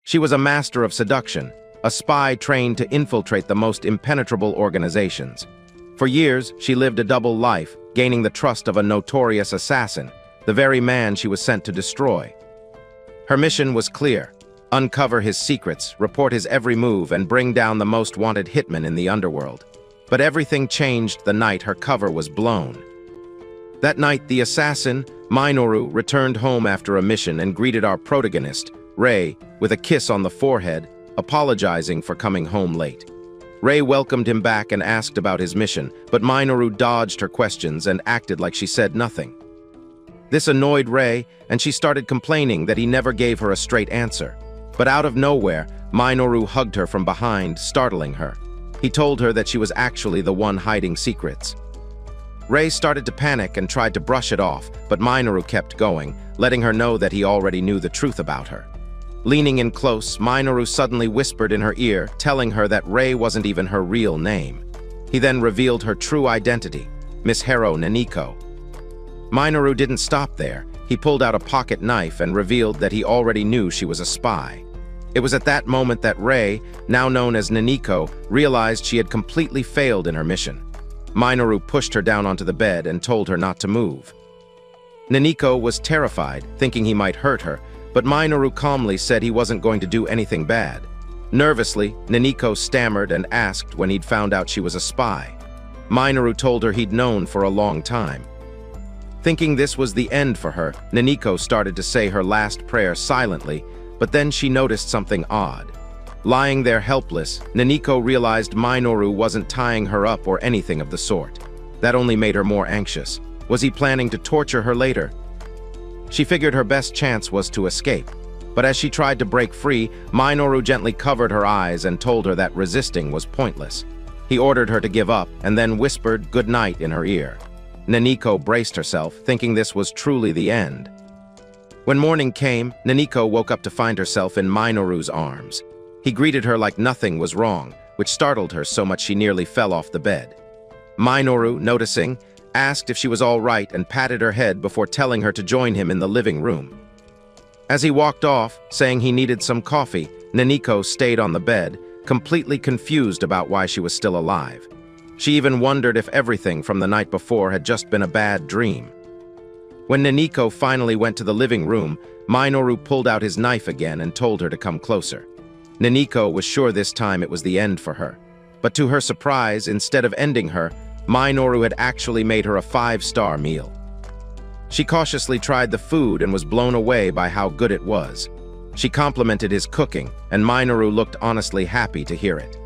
She was a master of seduction, a spy trained to infiltrate the most impenetrable organizations. For years, she lived a double life, gaining the trust of a notorious assassin, the very man she was sent to destroy. Her mission was clear: uncover his secrets, report his every move, and bring down the most wanted hitman in the underworld. But everything changed the night her cover was blown. That night, the assassin, Minoru, returned home after a mission and greeted our protagonist, Rei, with a kiss on the forehead, apologizing for coming home late. Rei welcomed him back and asked about his mission, but Minoru dodged her questions and acted like she said nothing. This annoyed Rei, and she started complaining that he never gave her a straight answer. But out of nowhere, Minoru hugged her from behind, startling her. He told her that she was actually the one hiding secrets. Rei started to panic and tried to brush it off, but Minoru kept going, letting her know that he already knew the truth about her. Leaning in close, Minoru suddenly whispered in her ear, telling her that Rei wasn't even her real name. He then revealed her true identity, Miss Hero Naniko. Minoru didn't stop there. He pulled out a pocket knife and revealed that he already knew she was a spy. It was at that moment that Rei, now known as Naniko, realized she had completely failed in her mission. Minoru pushed her down onto the bed and told her not to move. Naniko was terrified, thinking he might hurt her, but Minoru calmly said he wasn't going to do anything bad. Nervously, Naniko stammered and asked when he'd found out she was a spy. Minoru told her he'd known for a long time. Thinking this was the end for her, Naniko started to say her last prayer silently, but then she noticed something odd. Lying there helpless, Naniko realized Minoru wasn't tying her up or anything of the sort. That only made her more anxious. Was he planning to torture her later? She figured her best chance was to escape, but as she tried to break free, Minoru gently covered her eyes and told her that resisting was pointless. He ordered her to give up and then whispered good night in her ear. Naniko braced herself, thinking this was truly the end. When morning came, Naniko woke up to find herself in Minoru's arms. He greeted her like nothing was wrong, which startled her so much she nearly fell off the bed. Minoru, noticing, asked if she was all right and patted her head before telling her to join him in the living room. As he walked off, saying he needed some coffee, Naniko stayed on the bed, completely confused about why she was still alive. She even wondered if everything from the night before had just been a bad dream. When Naniko finally went to the living room, Minoru pulled out his knife again and told her to come closer. Naniko was sure this time it was the end for her. But to her surprise, instead of ending her, Minoru had actually made her a 5-star meal. She cautiously tried the food and was blown away by how good it was. She complimented his cooking, and Minoru looked honestly happy to hear it.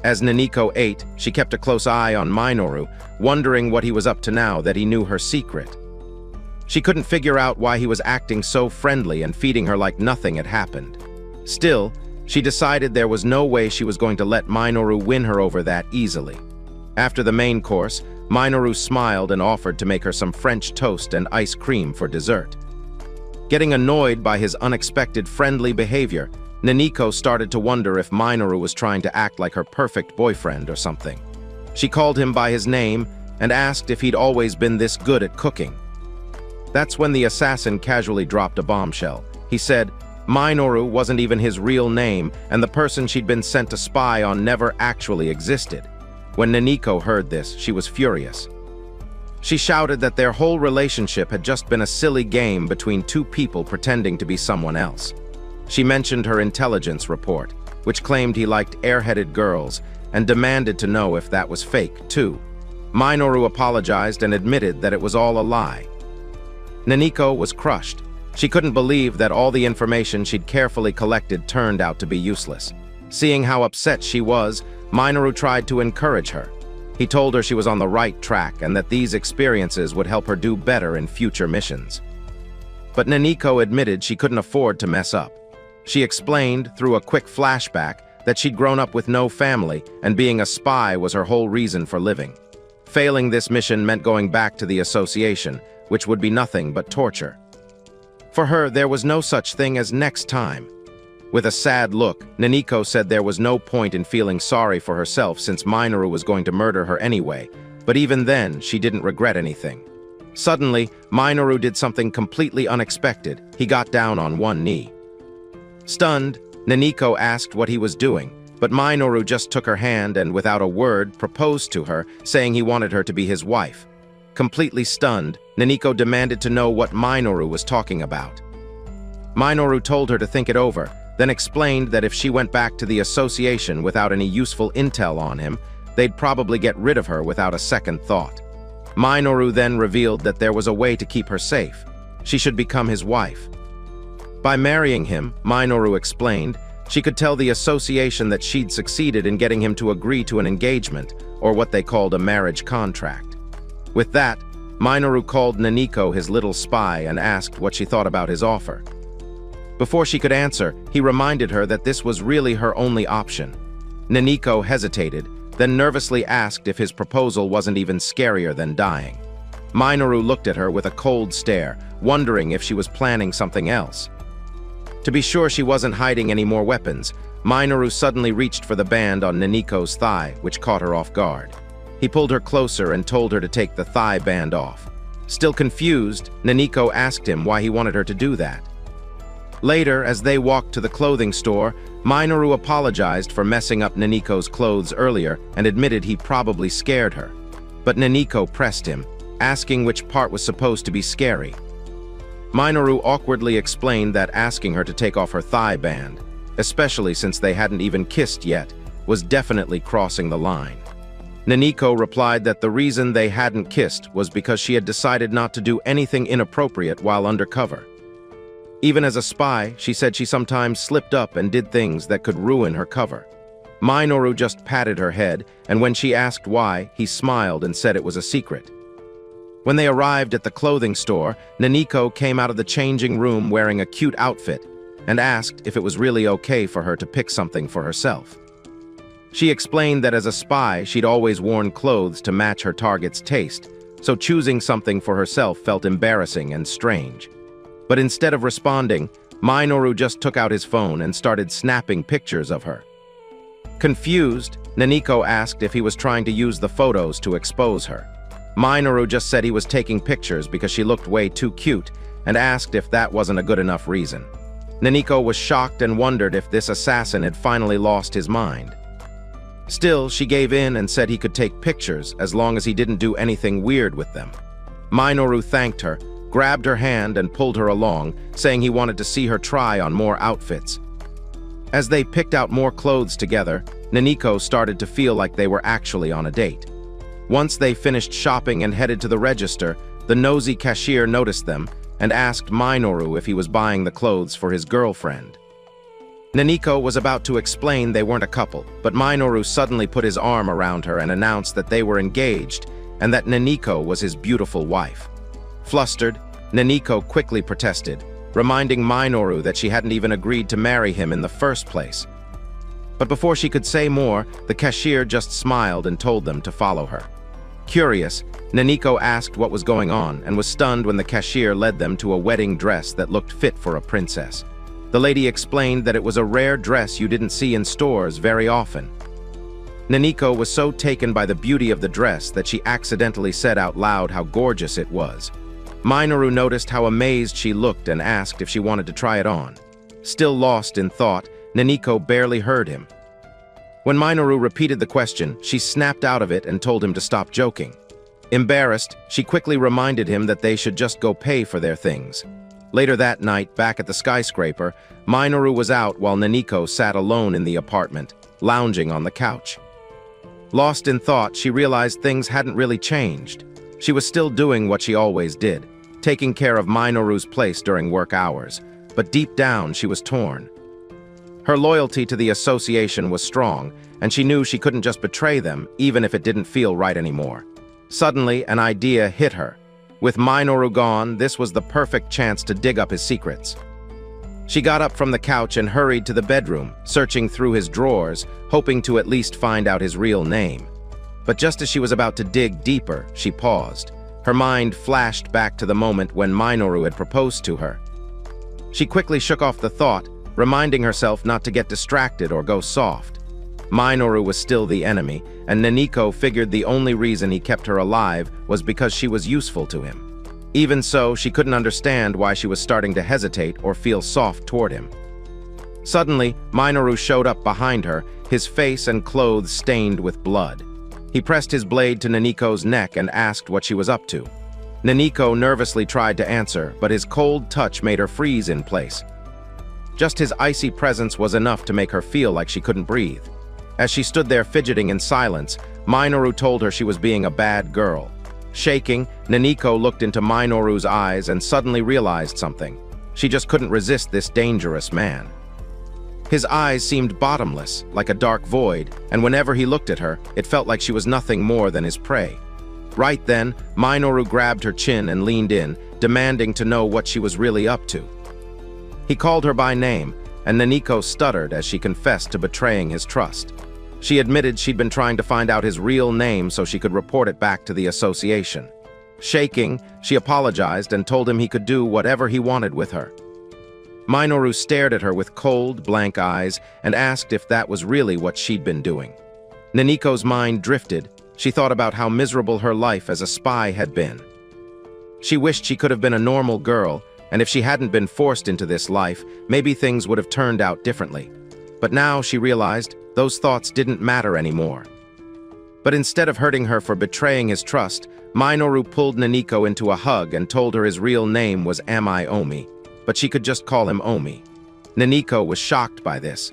As Naniko ate, she kept a close eye on Minoru, wondering what he was up to now that he knew her secret. She couldn't figure out why he was acting so friendly and feeding her like nothing had happened. Still, she decided there was no way she was going to let Minoru win her over that easily. After the main course, Minoru smiled and offered to make her some French toast and ice cream for dessert. Getting annoyed by his unexpected friendly behavior, Naniko started to wonder if Minoru was trying to act like her perfect boyfriend or something. She called him by his name and asked if he'd always been this good at cooking. That's when the assassin casually dropped a bombshell. He said Minoru wasn't even his real name, and the person she'd been sent to spy on never actually existed. When Naniko heard this, she was furious. She shouted that their whole relationship had just been a silly game between two people pretending to be someone else. She mentioned her intelligence report, which claimed he liked airheaded girls, and demanded to know if that was fake, too. Minoru apologized and admitted that it was all a lie. Naniko was crushed. She couldn't believe that all the information she'd carefully collected turned out to be useless. Seeing how upset she was, Minoru tried to encourage her. He told her she was on the right track and that these experiences would help her do better in future missions. But Naniko admitted she couldn't afford to mess up. She explained, through a quick flashback, that she'd grown up with no family and being a spy was her whole reason for living. Failing this mission meant going back to the association, which would be nothing but torture. For her, there was no such thing as next time. With a sad look, Naniko said there was no point in feeling sorry for herself since Minoru was going to murder her anyway, but even then, she didn't regret anything. Suddenly, Minoru did something completely unexpected. He got down on one knee. Stunned, Naniko asked what he was doing, but Minoru just took her hand and, without a word, proposed to her, saying he wanted her to be his wife. Completely stunned, Naniko demanded to know what Minoru was talking about. Minoru told her to think it over, then explained that if she went back to the association without any useful intel on him, they'd probably get rid of her without a second thought. Minoru then revealed that there was a way to keep her safe. She should become his wife. By marrying him, Minoru explained, she could tell the association that she'd succeeded in getting him to agree to an engagement, or what they called a marriage contract. With that, Minoru called Naniko his little spy and asked what she thought about his offer. Before she could answer, he reminded her that this was really her only option. Naniko hesitated, then nervously asked if his proposal wasn't even scarier than dying. Minoru looked at her with a cold stare, wondering if she was planning something else. To be sure she wasn't hiding any more weapons, Minoru suddenly reached for the band on Naniko's thigh, which caught her off guard. He pulled her closer and told her to take the thigh band off. Still confused, Naniko asked him why he wanted her to do that. Later, as they walked to the clothing store, Minoru apologized for messing up Naniko's clothes earlier and admitted he probably scared her. But Naniko pressed him, asking which part was supposed to be scary. Minoru awkwardly explained that asking her to take off her thigh band, especially since they hadn't even kissed yet, was definitely crossing the line. Naniko replied that the reason they hadn't kissed was because she had decided not to do anything inappropriate while undercover. Even as a spy, she said she sometimes slipped up and did things that could ruin her cover. Minoru just patted her head, and when she asked why, he smiled and said it was a secret. When they arrived at the clothing store, Naniko came out of the changing room wearing a cute outfit and asked if it was really okay for her to pick something for herself. She explained that as a spy, she'd always worn clothes to match her target's taste, so choosing something for herself felt embarrassing and strange. But instead of responding, Minoru just took out his phone and started snapping pictures of her. Confused, Naniko asked if he was trying to use the photos to expose her. Minoru just said he was taking pictures because she looked way too cute and asked if that wasn't a good enough reason. Naniko was shocked and wondered if this assassin had finally lost his mind. Still, she gave in and said he could take pictures as long as he didn't do anything weird with them. Minoru thanked her, grabbed her hand and pulled her along, saying he wanted to see her try on more outfits. As they picked out more clothes together, Naniko started to feel like they were actually on a date. Once they finished shopping and headed to the register, the nosy cashier noticed them and asked Minoru if he was buying the clothes for his girlfriend. Naniko was about to explain they weren't a couple, but Minoru suddenly put his arm around her and announced that they were engaged and that Naniko was his beautiful wife. Flustered, Naniko quickly protested, reminding Minoru that she hadn't even agreed to marry him in the first place. But before she could say more, the cashier just smiled and told them to follow her. Curious, Naniko asked what was going on and was stunned when the cashier led them to a wedding dress that looked fit for a princess. The lady explained that it was a rare dress you didn't see in stores very often. Naniko was so taken by the beauty of the dress that she accidentally said out loud how gorgeous it was. Minoru noticed how amazed she looked and asked if she wanted to try it on. Still lost in thought, Naniko barely heard him. When Minoru repeated the question, she snapped out of it and told him to stop joking. Embarrassed, she quickly reminded him that they should just go pay for their things. Later that night, back at the skyscraper, Minoru was out while Naniko sat alone in the apartment, lounging on the couch. Lost in thought, she realized things hadn't really changed. She was still doing what she always did, taking care of Minoru's place during work hours, but deep down she was torn. Her loyalty to the association was strong, and she knew she couldn't just betray them, even if it didn't feel right anymore. Suddenly, an idea hit her. With Minoru gone, this was the perfect chance to dig up his secrets. She got up from the couch and hurried to the bedroom, searching through his drawers, hoping to at least find out his real name. But just as she was about to dig deeper, she paused. Her mind flashed back to the moment when Minoru had proposed to her. She quickly shook off the thought, reminding herself not to get distracted or go soft. Minoru was still the enemy, and Naniko figured the only reason he kept her alive was because she was useful to him. Even so, she couldn't understand why she was starting to hesitate or feel soft toward him. Suddenly, Minoru showed up behind her, his face and clothes stained with blood. He pressed his blade to Naniko's neck and asked what she was up to. Naniko nervously tried to answer, but his cold touch made her freeze in place. Just his icy presence was enough to make her feel like she couldn't breathe. As she stood there fidgeting in silence, Minoru told her she was being a bad girl. Shaking, Naniko looked into Minoru's eyes and suddenly realized something. She just couldn't resist this dangerous man. His eyes seemed bottomless, like a dark void, and whenever he looked at her, it felt like she was nothing more than his prey. Right then, Minoru grabbed her chin and leaned in, demanding to know what she was really up to. He called her by name, and Naniko stuttered as she confessed to betraying his trust. She admitted she'd been trying to find out his real name so she could report it back to the association. Shaking, she apologized and told him he could do whatever he wanted with her. Minoru stared at her with cold, blank eyes and asked if that was really what she'd been doing. Naniko's mind drifted. She thought about how miserable her life as a spy had been. She wished she could have been a normal girl, and if she hadn't been forced into this life, maybe things would have turned out differently. But now she realized those thoughts didn't matter anymore. But instead of hurting her for betraying his trust, Minoru pulled Naniko into a hug and told her his real name was Omi, but she could just call him Omi. Naniko was shocked by this.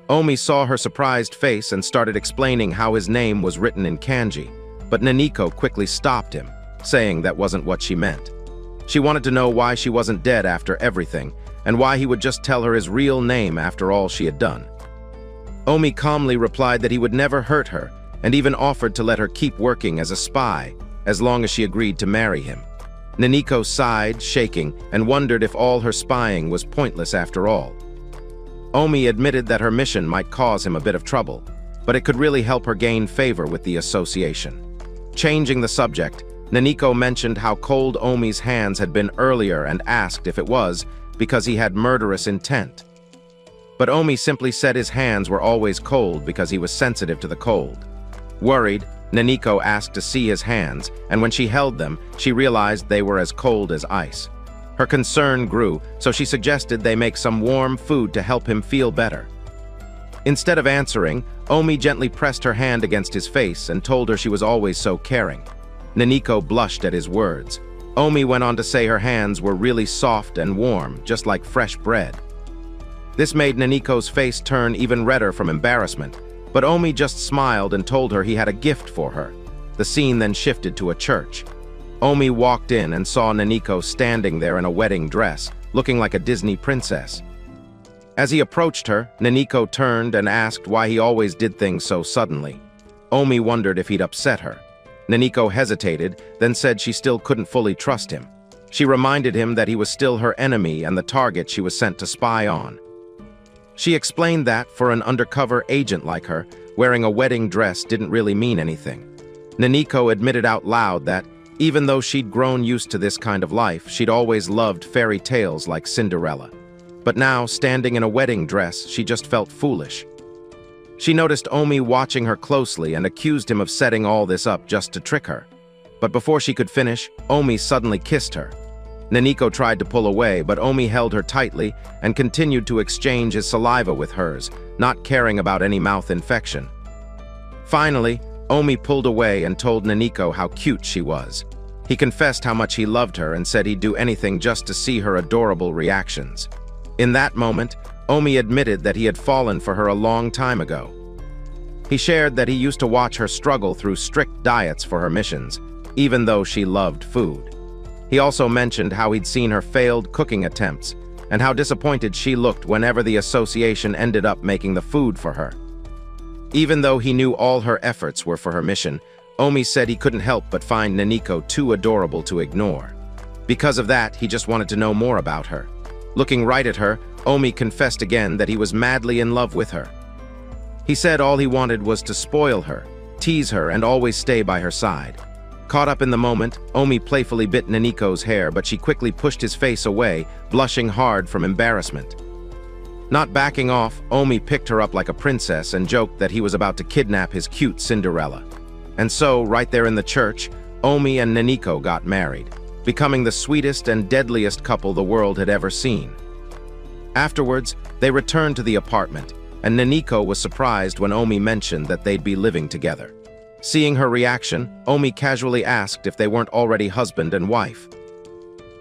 Omi saw her surprised face and started explaining how his name was written in kanji, but Naniko quickly stopped him, saying that wasn't what she meant. She wanted to know why she wasn't dead after everything, and why he would just tell her his real name after all she had done. Omi calmly replied that he would never hurt her, and even offered to let her keep working as a spy, as long as she agreed to marry him. Naniko sighed, shaking, and wondered if all her spying was pointless after all. Omi admitted that her mission might cause him a bit of trouble, but it could really help her gain favor with the association. Changing the subject, Naniko mentioned how cold Omi's hands had been earlier and asked if it was because he had murderous intent. But Omi simply said his hands were always cold because he was sensitive to the cold. Worried, Naniko asked to see his hands, and when she held them, she realized they were as cold as ice. Her concern grew, so she suggested they make some warm food to help him feel better. Instead of answering, Omi gently pressed her hand against his face and told her she was always so caring. Naniko blushed at his words. Omi went on to say her hands were really soft and warm, just like fresh bread. This made Naniko's face turn even redder from embarrassment, but Omi just smiled and told her he had a gift for her. The scene then shifted to a church. Omi walked in and saw Naniko standing there in a wedding dress, looking like a Disney princess. As he approached her, Naniko turned and asked why he always did things so suddenly. Omi wondered if he'd upset her. Naniko hesitated, then said she still couldn't fully trust him. She reminded him that he was still her enemy and the target she was sent to spy on. She explained that, for an undercover agent like her, wearing a wedding dress didn't really mean anything. Naniko admitted out loud that, even though she'd grown used to this kind of life, she'd always loved fairy tales like Cinderella. But now, standing in a wedding dress, she just felt foolish. She noticed Omi watching her closely and accused him of setting all this up just to trick her. But before she could finish, Omi suddenly kissed her. Naniko tried to pull away, but Omi held her tightly and continued to exchange his saliva with hers, not caring about any mouth infection. Finally, Omi pulled away and told Naniko how cute she was. He confessed how much he loved her and said he'd do anything just to see her adorable reactions. In that moment, Omi admitted that he had fallen for her a long time ago. He shared that he used to watch her struggle through strict diets for her missions, even though she loved food. He also mentioned how he'd seen her failed cooking attempts and how disappointed she looked whenever the association ended up making the food for her. Even though he knew all her efforts were for her mission, Omi said he couldn't help but find Naniko too adorable to ignore. Because of that, he just wanted to know more about her. Looking right at her, Omi confessed again that he was madly in love with her. He said all he wanted was to spoil her, tease her, and always stay by her side. Caught up in the moment, Omi playfully bit Naniko's hair, but she quickly pushed his face away, blushing hard from embarrassment. Not backing off, Omi picked her up like a princess and joked that he was about to kidnap his cute Cinderella. And so, right there in the church, Omi and Naniko got married, becoming the sweetest and deadliest couple the world had ever seen. Afterwards, they returned to the apartment, and Naniko was surprised when Omi mentioned that they'd be living together. Seeing her reaction, Omi casually asked if they weren't already husband and wife.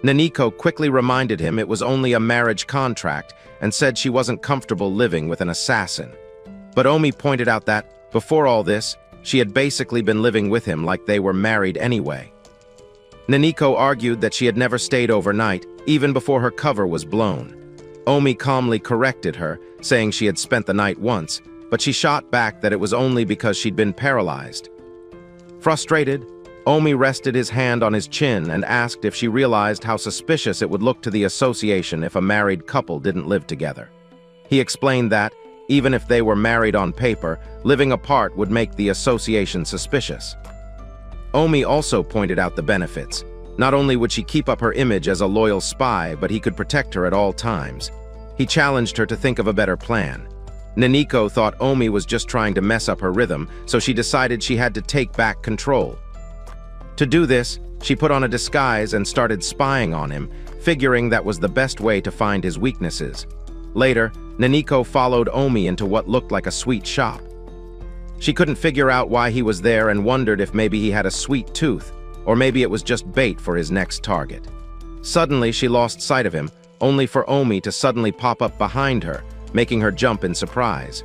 Naniko quickly reminded him it was only a marriage contract and said she wasn't comfortable living with an assassin. But Omi pointed out that, before all this, she had basically been living with him like they were married anyway. Naniko argued that she had never stayed overnight, even before her cover was blown. Omi calmly corrected her, saying she had spent the night once, but she shot back that it was only because she'd been paralyzed. Frustrated, Omi rested his hand on his chin and asked if she realized how suspicious it would look to the association if a married couple didn't live together. He explained that, even if they were married on paper, living apart would make the association suspicious. Omi also pointed out the benefits. Not only would she keep up her image as a loyal spy, but he could protect her at all times. He challenged her to think of a better plan. Naniko thought Omi was just trying to mess up her rhythm, so she decided she had to take back control. To do this, she put on a disguise and started spying on him, figuring that was the best way to find his weaknesses. Later, Naniko followed Omi into what looked like a sweet shop. She couldn't figure out why he was there and wondered if maybe he had a sweet tooth, or maybe it was just bait for his next target. Suddenly, she lost sight of him, only for Omi to suddenly pop up behind her, making her jump in surprise.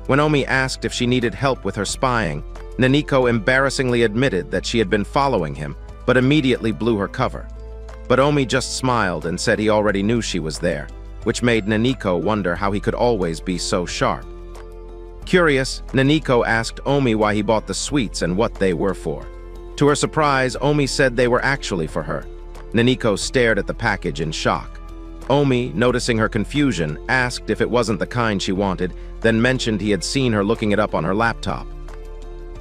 When Omi asked if she needed help with her spying, Naniko embarrassingly admitted that she had been following him, but immediately blew her cover. But Omi just smiled and said he already knew she was there, which made Naniko wonder how he could always be so sharp. Curious, Naniko asked Omi why he bought the sweets and what they were for. To her surprise, Omi said they were actually for her. Naniko stared at the package in shock. Omi, noticing her confusion, asked if it wasn't the kind she wanted, then mentioned he had seen her looking it up on her laptop.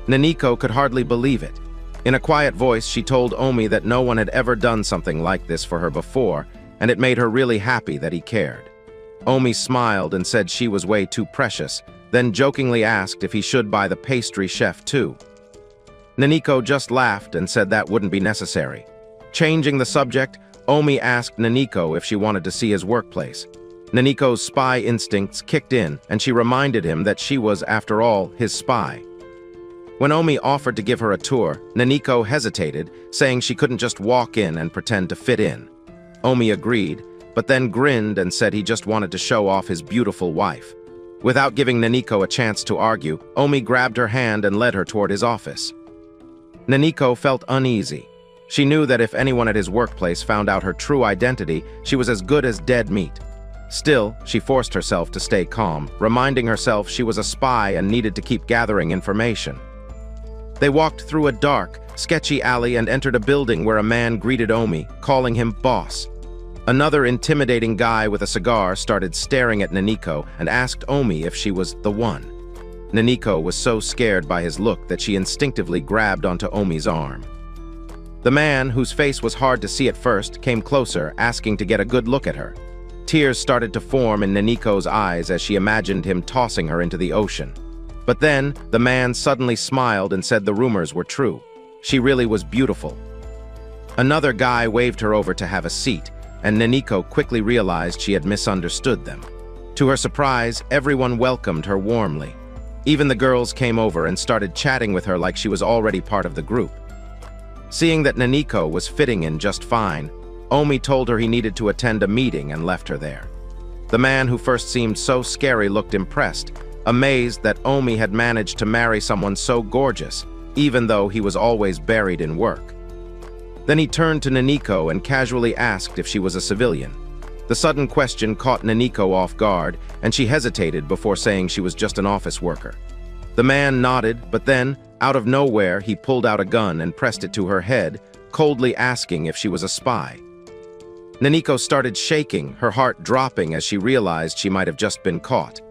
Naniko could hardly believe it. In a quiet voice, she told Omi that no one had ever done something like this for her before, and it made her really happy that he cared. Omi smiled and said she was way too precious, then jokingly asked if he should buy the pastry chef too. Naniko just laughed and said that wouldn't be necessary. Changing the subject, Omi asked Naniko if she wanted to see his workplace. Naniko's spy instincts kicked in, and she reminded him that she was, after all, his spy. When Omi offered to give her a tour, Naniko hesitated, saying she couldn't just walk in and pretend to fit in. Omi agreed, but then grinned and said he just wanted to show off his beautiful wife. Without giving Naniko a chance to argue, Omi grabbed her hand and led her toward his office. Naniko felt uneasy. She knew that if anyone at his workplace found out her true identity, she was as good as dead meat. Still, she forced herself to stay calm, reminding herself she was a spy and needed to keep gathering information. They walked through a dark, sketchy alley and entered a building where a man greeted Omi, calling him boss. Another intimidating guy with a cigar started staring at Naniko and asked Omi if she was the one. Naniko was so scared by his look that she instinctively grabbed onto Omi's arm. The man, whose face was hard to see at first, came closer, asking to get a good look at her. Tears started to form in Naniko's eyes as she imagined him tossing her into the ocean. But then, the man suddenly smiled and said the rumors were true. She really was beautiful. Another guy waved her over to have a seat, and Naniko quickly realized she had misunderstood them. To her surprise, everyone welcomed her warmly. Even the girls came over and started chatting with her like she was already part of the group. Seeing that Naniko was fitting in just fine, Omi told her he needed to attend a meeting and left her there. The man who first seemed so scary looked impressed, amazed that Omi had managed to marry someone so gorgeous, even though he was always buried in work. Then he turned to Naniko and casually asked if she was a civilian. The sudden question caught Naniko off guard, and she hesitated before saying she was just an office worker. The man nodded, but then, out of nowhere, he pulled out a gun and pressed it to her head, coldly asking if she was a spy. Naniko started shaking, her heart dropping as she realized she might have just been caught.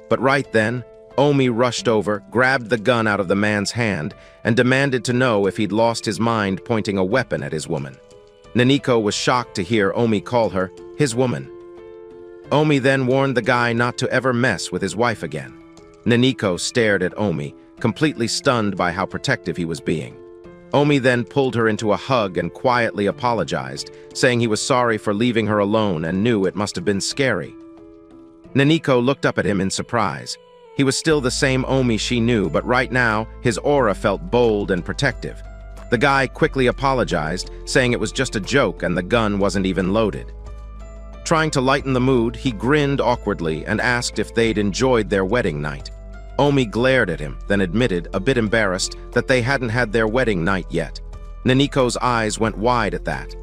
But right then, Omi rushed over, grabbed the gun out of the man's hand, and demanded to know if he'd lost his mind pointing a weapon at his woman. Naniko was shocked to hear Omi call her his woman. Omi then warned the guy not to ever mess with his wife again. Naniko stared at Omi, completely stunned by how protective he was being. Omi then pulled her into a hug and quietly apologized, saying he was sorry for leaving her alone and knew it must have been scary. Naniko looked up at him in surprise. He was still the same Omi she knew, but right now, his aura felt bold and protective. The guy quickly apologized, saying it was just a joke and the gun wasn't even loaded. Trying to lighten the mood, he grinned awkwardly and asked if they'd enjoyed their wedding night. Omi glared at him, then admitted, a bit embarrassed, that they hadn't had their wedding night yet. Naniko's eyes went wide at that.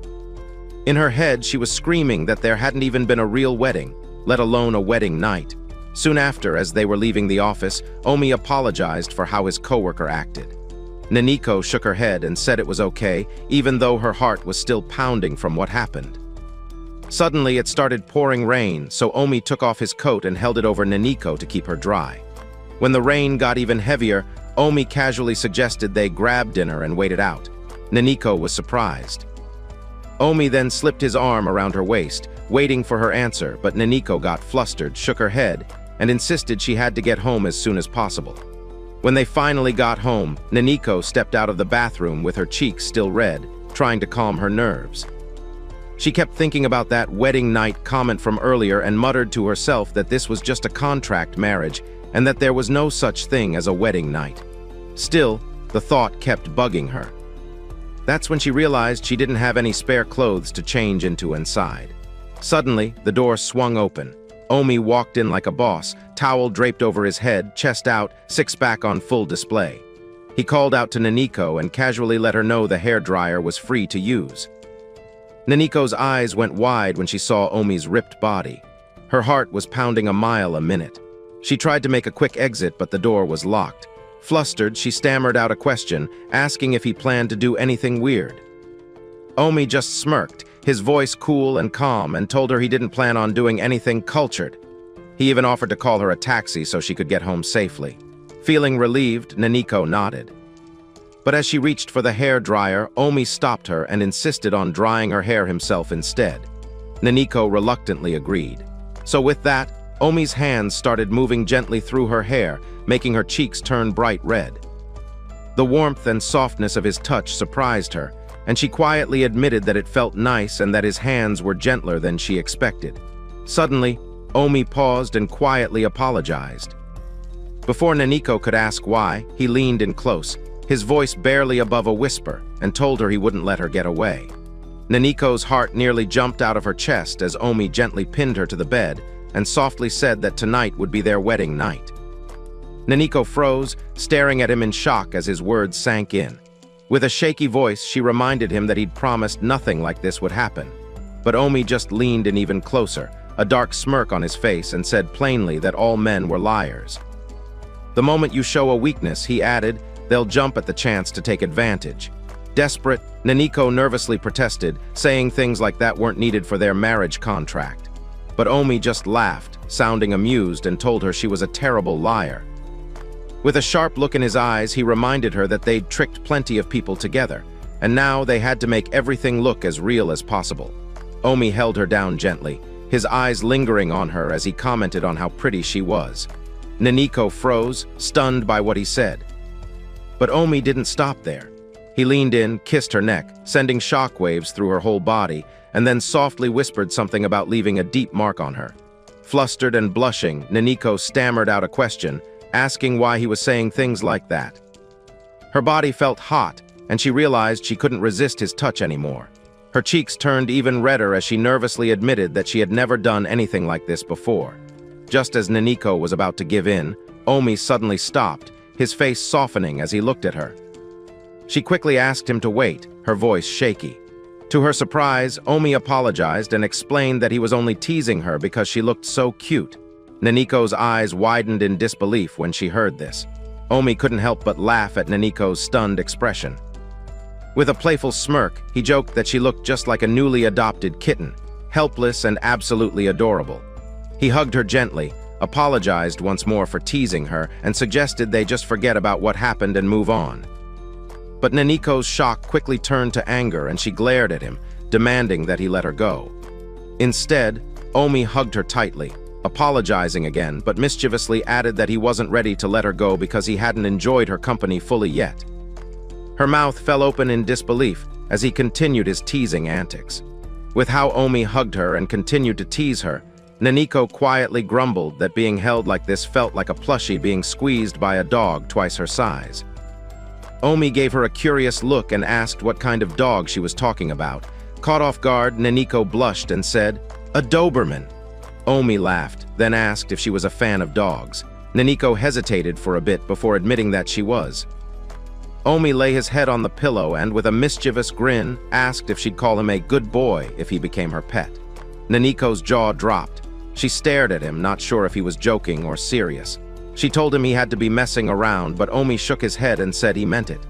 In her head, she was screaming that there hadn't even been a real wedding, let alone a wedding night. Soon after, as they were leaving the office, Omi apologized for how his coworker acted. Naniko shook her head and said it was okay, even though her heart was still pounding from what happened. Suddenly, it started pouring rain, so Omi took off his coat and held it over Naniko to keep her dry. When the rain got even heavier, Omi casually suggested they grab dinner and wait it out. Naniko was surprised. Omi then slipped his arm around her waist, waiting for her answer, but Naniko got flustered, shook her head, and insisted she had to get home as soon as possible. When they finally got home, Naniko stepped out of the bathroom with her cheeks still red, trying to calm her nerves. She kept thinking about that wedding night comment from earlier and muttered to herself that this was just a contract marriage and that there was no such thing as a wedding night. Still, the thought kept bugging her. That's when she realized she didn't have any spare clothes to change into inside. Suddenly, the door swung open. Omi walked in like a boss, towel draped over his head, chest out, six-pack on full display. He called out to Naniko and casually let her know the hairdryer was free to use. Naniko's eyes went wide when she saw Omi's ripped body. Her heart was pounding a mile a minute. She tried to make a quick exit, but the door was locked. Flustered, she stammered out a question, asking if he planned to do anything weird. Omi just smirked, his voice cool and calm, and told her he didn't plan on doing anything cultured. He even offered to call her a taxi so she could get home safely. Feeling relieved, Naniko nodded. But as she reached for the hair dryer, Omi stopped her and insisted on drying her hair himself instead. Naniko reluctantly agreed. So with that, Omi's hands started moving gently through her hair, making her cheeks turn bright red. The warmth and softness of his touch surprised her, and she quietly admitted that it felt nice and that his hands were gentler than she expected. Suddenly, Omi paused and quietly apologized. Before Naniko could ask why, he leaned in close, his voice barely above a whisper, and told her he wouldn't let her get away. Naniko's heart nearly jumped out of her chest as Omi gently pinned her to the bed and softly said that tonight would be their wedding night. Naniko froze, staring at him in shock as his words sank in. With a shaky voice, she reminded him that he'd promised nothing like this would happen. But Omi just leaned in even closer, a dark smirk on his face, and said plainly that all men were liars. The moment you show a weakness, he added, they'll jump at the chance to take advantage. Desperate, Naniko nervously protested, saying things like that weren't needed for their marriage contract. But Omi just laughed, sounding amused, and told her she was a terrible liar. With a sharp look in his eyes, he reminded her that they'd tricked plenty of people together, and now they had to make everything look as real as possible. Omi held her down gently, his eyes lingering on her as he commented on how pretty she was. Naniko froze, stunned by what he said. But Omi didn't stop there. He leaned in, kissed her neck, sending shockwaves through her whole body, and then softly whispered something about leaving a deep mark on her. Flustered and blushing, Naniko stammered out a question, asking why he was saying things like that. Her body felt hot, and she realized she couldn't resist his touch anymore. Her cheeks turned even redder as she nervously admitted that she had never done anything like this before. Just as Naniko was about to give in, Omi suddenly stopped, his face softening as he looked at her. She quickly asked him to wait, her voice shaky. To her surprise, Omi apologized and explained that he was only teasing her because she looked so cute. Naniko's eyes widened in disbelief when she heard this. Omi couldn't help but laugh at Naniko's stunned expression. With a playful smirk, he joked that she looked just like a newly adopted kitten, helpless and absolutely adorable. He hugged her gently, apologized once more for teasing her, and suggested they just forget about what happened and move on. But Naniko's shock quickly turned to anger, and she glared at him, demanding that he let her go. Instead, Omi hugged her tightly, apologizing again, but mischievously added that he wasn't ready to let her go because he hadn't enjoyed her company fully yet. Her mouth fell open in disbelief as he continued his teasing antics. With how Omi hugged her and continued to tease her, Naniko quietly grumbled that being held like this felt like a plushie being squeezed by a dog twice her size. Omi gave her a curious look and asked what kind of dog she was talking about. Caught off guard, Naniko blushed and said, "A Doberman." Omi laughed, then asked if she was a fan of dogs. Naniko hesitated for a bit before admitting that she was. Omi lay his head on the pillow and, with a mischievous grin, asked if she'd call him a good boy if he became her pet. Naniko's jaw dropped. She stared at him, not sure if he was joking or serious. She told him he had to be messing around, but Omi shook his head and said he meant it.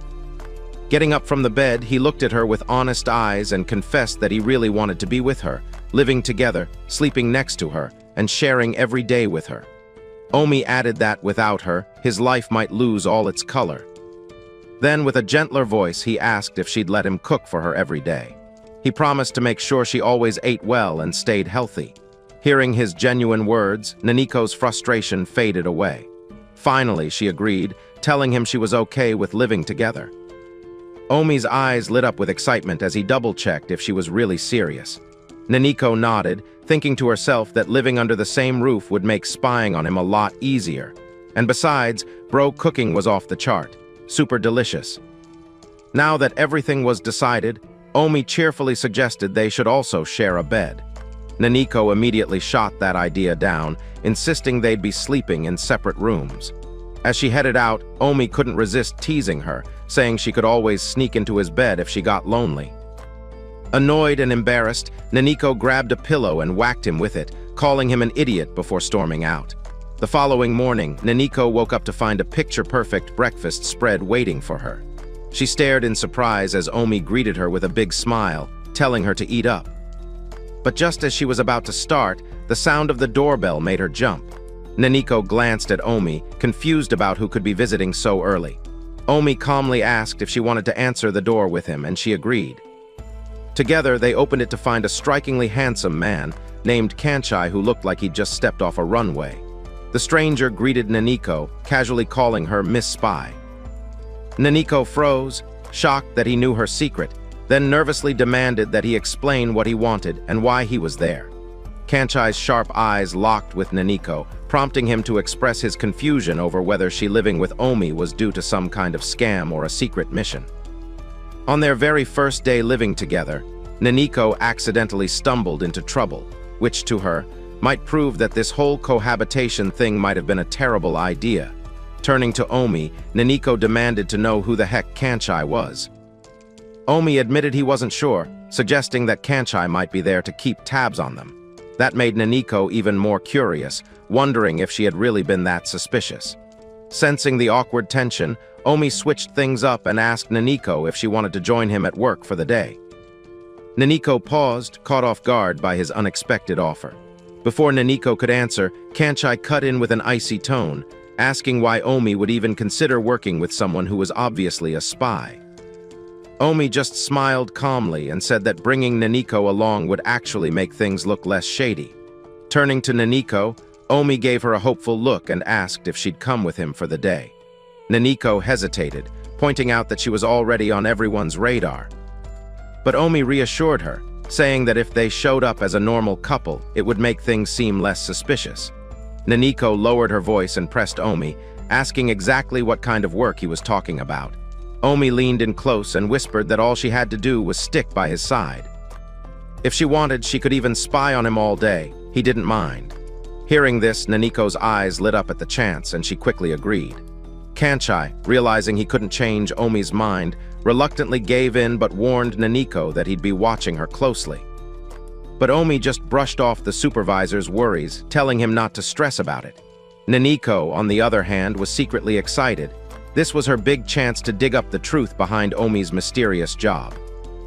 Getting up from the bed, he looked at her with honest eyes and confessed that he really wanted to be with her, living together, sleeping next to her, and sharing every day with her. Omi added that without her, his life might lose all its color. Then, with a gentler voice, he asked if she'd let him cook for her every day. He promised to make sure she always ate well and stayed healthy. Hearing his genuine words, Naniko's frustration faded away. Finally, she agreed, telling him she was okay with living together. Omi's eyes lit up with excitement as he double-checked if she was really serious. Naniko nodded, thinking to herself that living under the same roof would make spying on him a lot easier. And besides, bro cooking was off the chart. Super delicious. Now that everything was decided, Omi cheerfully suggested they should also share a bed. Naniko immediately shot that idea down, insisting they'd be sleeping in separate rooms. As she headed out, Omi couldn't resist teasing her, saying she could always sneak into his bed if she got lonely. Annoyed and embarrassed, Naniko grabbed a pillow and whacked him with it, calling him an idiot before storming out. The following morning, Naniko woke up to find a picture-perfect breakfast spread waiting for her. She stared in surprise as Omi greeted her with a big smile, telling her to eat up. But just as she was about to start, the sound of the doorbell made her jump. Naniko glanced at Omi, confused about who could be visiting so early. Omi calmly asked if she wanted to answer the door with him, and she agreed. Together, they opened it to find a strikingly handsome man named Kanchai who looked like he'd just stepped off a runway. The stranger greeted Naniko, casually calling her Miss Spy. Naniko froze, shocked that he knew her secret, then nervously demanded that he explain what he wanted and why he was there. Kanchai's sharp eyes locked with Naniko, prompting him to express his confusion over whether she living with Omi was due to some kind of scam or a secret mission. On their very first day living together, Naniko accidentally stumbled into trouble, which to her might prove that this whole cohabitation thing might have been a terrible idea. Turning to Omi, Naniko demanded to know who the heck Kanchai was. Omi admitted he wasn't sure, suggesting that Kanchai might be there to keep tabs on them. That made Naniko even more curious, wondering if she had really been that suspicious. Sensing the awkward tension, Omi switched things up and asked Naniko if she wanted to join him at work for the day. Naniko paused, caught off guard by his unexpected offer. Before Naniko could answer, Kanchai cut in with an icy tone, asking why Omi would even consider working with someone who was obviously a spy. Omi just smiled calmly and said that bringing Naniko along would actually make things look less shady. Turning to Naniko, Omi gave her a hopeful look and asked if she'd come with him for the day. Naniko hesitated, pointing out that she was already on everyone's radar. But Omi reassured her, saying that if they showed up as a normal couple, it would make things seem less suspicious. Naniko lowered her voice and pressed Omi, asking exactly what kind of work he was talking about. Omi leaned in close and whispered that all she had to do was stick by his side. If she wanted, she could even spy on him all day. He didn't mind. Hearing this, Naniko's eyes lit up at the chance, and she quickly agreed. Kanchai, realizing he couldn't change Omi's mind, reluctantly gave in but warned Naniko that he'd be watching her closely. But Omi just brushed off the supervisor's worries, telling him not to stress about it. Naniko, on the other hand, was secretly excited. This was her big chance to dig up the truth behind Omi's mysterious job.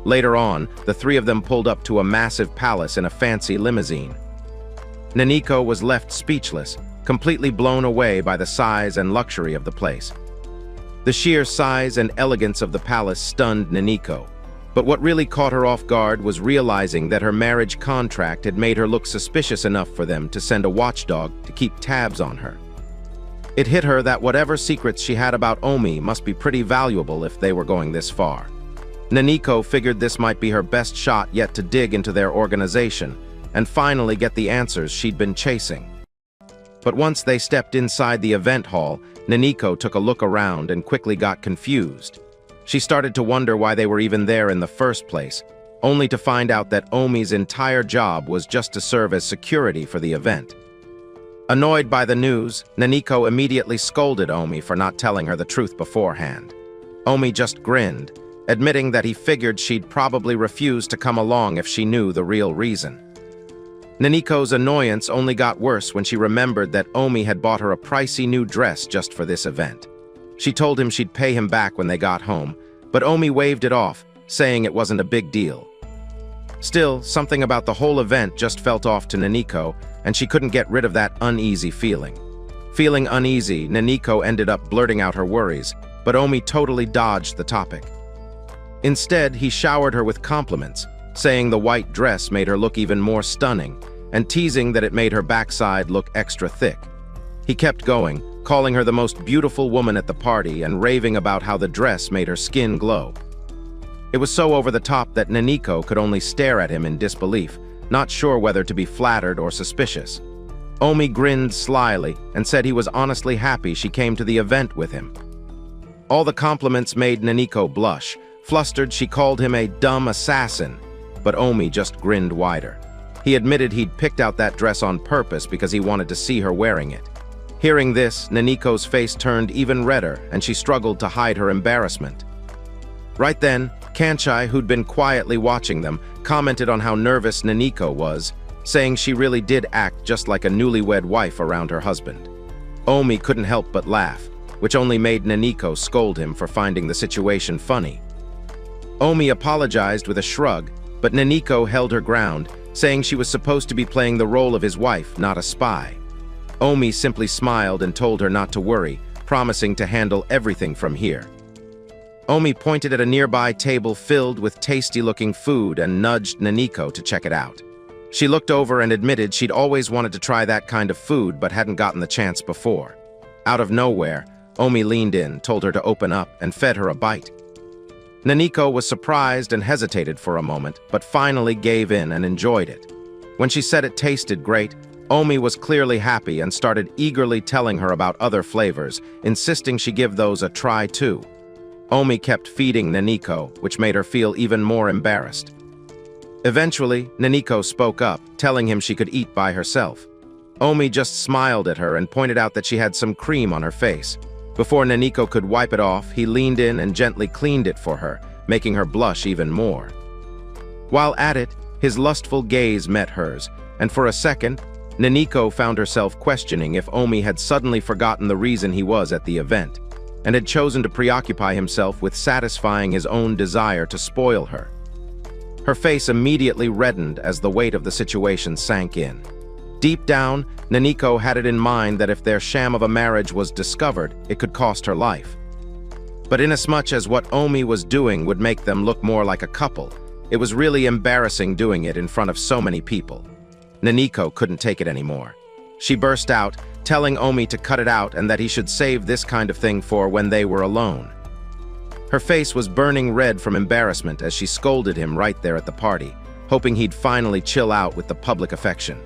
Later on, the three of them pulled up to a massive palace in a fancy limousine. Naniko was left speechless, completely blown away by the size and luxury of the place. The sheer size and elegance of the palace stunned Naniko, but what really caught her off guard was realizing that her marriage contract had made her look suspicious enough for them to send a watchdog to keep tabs on her. It hit her that whatever secrets she had about Omi must be pretty valuable if they were going this far. Naniko figured this might be her best shot yet to dig into their organization, and finally get the answers she'd been chasing. But once they stepped inside the event hall, Naniko took a look around and quickly got confused. She started to wonder why they were even there in the first place, only to find out that Omi's entire job was just to serve as security for the event. Annoyed by the news, Naniko immediately scolded Omi for not telling her the truth beforehand. Omi just grinned, admitting that he figured she'd probably refuse to come along if she knew the real reason. Naniko's annoyance only got worse when she remembered that Omi had bought her a pricey new dress just for this event. She told him she'd pay him back when they got home, but Omi waved it off, saying it wasn't a big deal. Still, something about the whole event just felt off to Naniko, and she couldn't get rid of that uneasy feeling. Feeling uneasy, Naniko ended up blurting out her worries, but Omi totally dodged the topic. Instead, he showered her with compliments, saying the white dress made her look even more stunning, and teasing that it made her backside look extra thick. He kept going, calling her the most beautiful woman at the party and raving about how the dress made her skin glow. It was so over the top that Naniko could only stare at him in disbelief, not sure whether to be flattered or suspicious. Omi grinned slyly and said he was honestly happy she came to the event with him. All the compliments made Naniko blush. Flustered, she called him a dumb assassin, but Omi just grinned wider. He admitted he'd picked out that dress on purpose because he wanted to see her wearing it. Hearing this, Naniko's face turned even redder, and she struggled to hide her embarrassment. Right then, Kanchai, who'd been quietly watching them, commented on how nervous Naniko was, saying she really did act just like a newlywed wife around her husband. Omi couldn't help but laugh, which only made Naniko scold him for finding the situation funny. Omi apologized with a shrug, but Naniko held her ground, saying she was supposed to be playing the role of his wife, not a spy. Omi simply smiled and told her not to worry, promising to handle everything from here. Omi pointed at a nearby table filled with tasty-looking food and nudged Naniko to check it out. She looked over and admitted she'd always wanted to try that kind of food but hadn't gotten the chance before. Out of nowhere, Omi leaned in, told her to open up, and fed her a bite. Naniko was surprised and hesitated for a moment, but finally gave in and enjoyed it. When she said it tasted great, Omi was clearly happy and started eagerly telling her about other flavors, insisting she give those a try too. Omi kept feeding Naniko, which made her feel even more embarrassed. Eventually, Naniko spoke up, telling him she could eat by herself. Omi just smiled at her and pointed out that she had some cream on her face. Before Naniko could wipe it off, he leaned in and gently cleaned it for her, making her blush even more. While at it, his lustful gaze met hers, and for a second, Naniko found herself questioning if Omi had suddenly forgotten the reason he was at the event, and had chosen to preoccupy himself with satisfying his own desire to spoil her. Her face immediately reddened as the weight of the situation sank in. Deep down, Naniko had it in mind that if their sham of a marriage was discovered, it could cost her life. But inasmuch as what Omi was doing would make them look more like a couple, it was really embarrassing doing it in front of so many people. Naniko couldn't take it anymore. She burst out, telling Omi to cut it out and that he should save this kind of thing for when they were alone. Her face was burning red from embarrassment as she scolded him right there at the party, hoping he'd finally chill out with the public affection.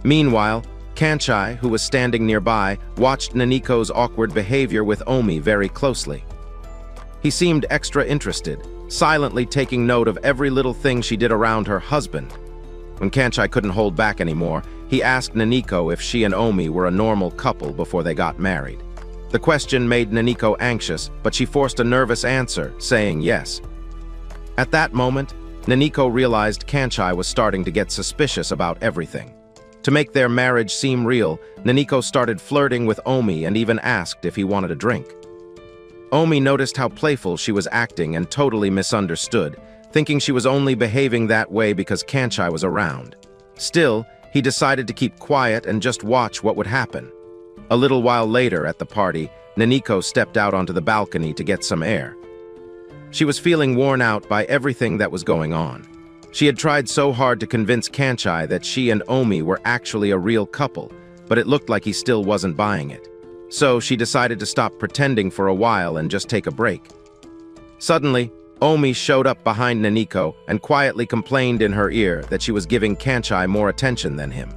Meanwhile, Kanchai, who was standing nearby, watched Naniko's awkward behavior with Omi very closely. He seemed extra interested, silently taking note of every little thing she did around her husband. When Kanchai couldn't hold back anymore, he asked Naniko if she and Omi were a normal couple before they got married. The question made Naniko anxious, but she forced a nervous answer, saying yes. At that moment, Naniko realized Kanchai was starting to get suspicious about everything. To make their marriage seem real, Naniko started flirting with Omi and even asked if he wanted a drink. Omi noticed how playful she was acting and totally misunderstood, thinking she was only behaving that way because Kanchai was around. Still, he decided to keep quiet and just watch what would happen. A little while later at the party, Naniko stepped out onto the balcony to get some air. She was feeling worn out by everything that was going on. She had tried so hard to convince Kanchai that she and Omi were actually a real couple, but it looked like he still wasn't buying it. So she decided to stop pretending for a while and just take a break. Suddenly, Omi showed up behind Naniko and quietly complained in her ear that she was giving Kanchai more attention than him.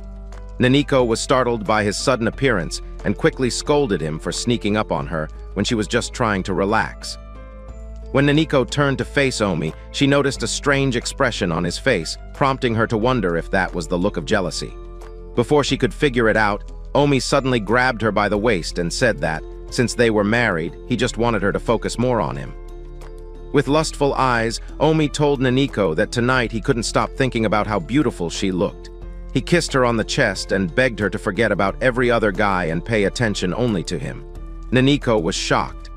Naniko was startled by his sudden appearance and quickly scolded him for sneaking up on her when she was just trying to relax. When Naniko turned to face Omi, she noticed a strange expression on his face, prompting her to wonder if that was the look of jealousy. Before she could figure it out, Omi suddenly grabbed her by the waist and said that, since they were married, he just wanted her to focus more on him. With lustful eyes, Omi told Naniko that tonight he couldn't stop thinking about how beautiful she looked. He kissed her on the chest and begged her to forget about every other guy and pay attention only to him. Naniko was shocked.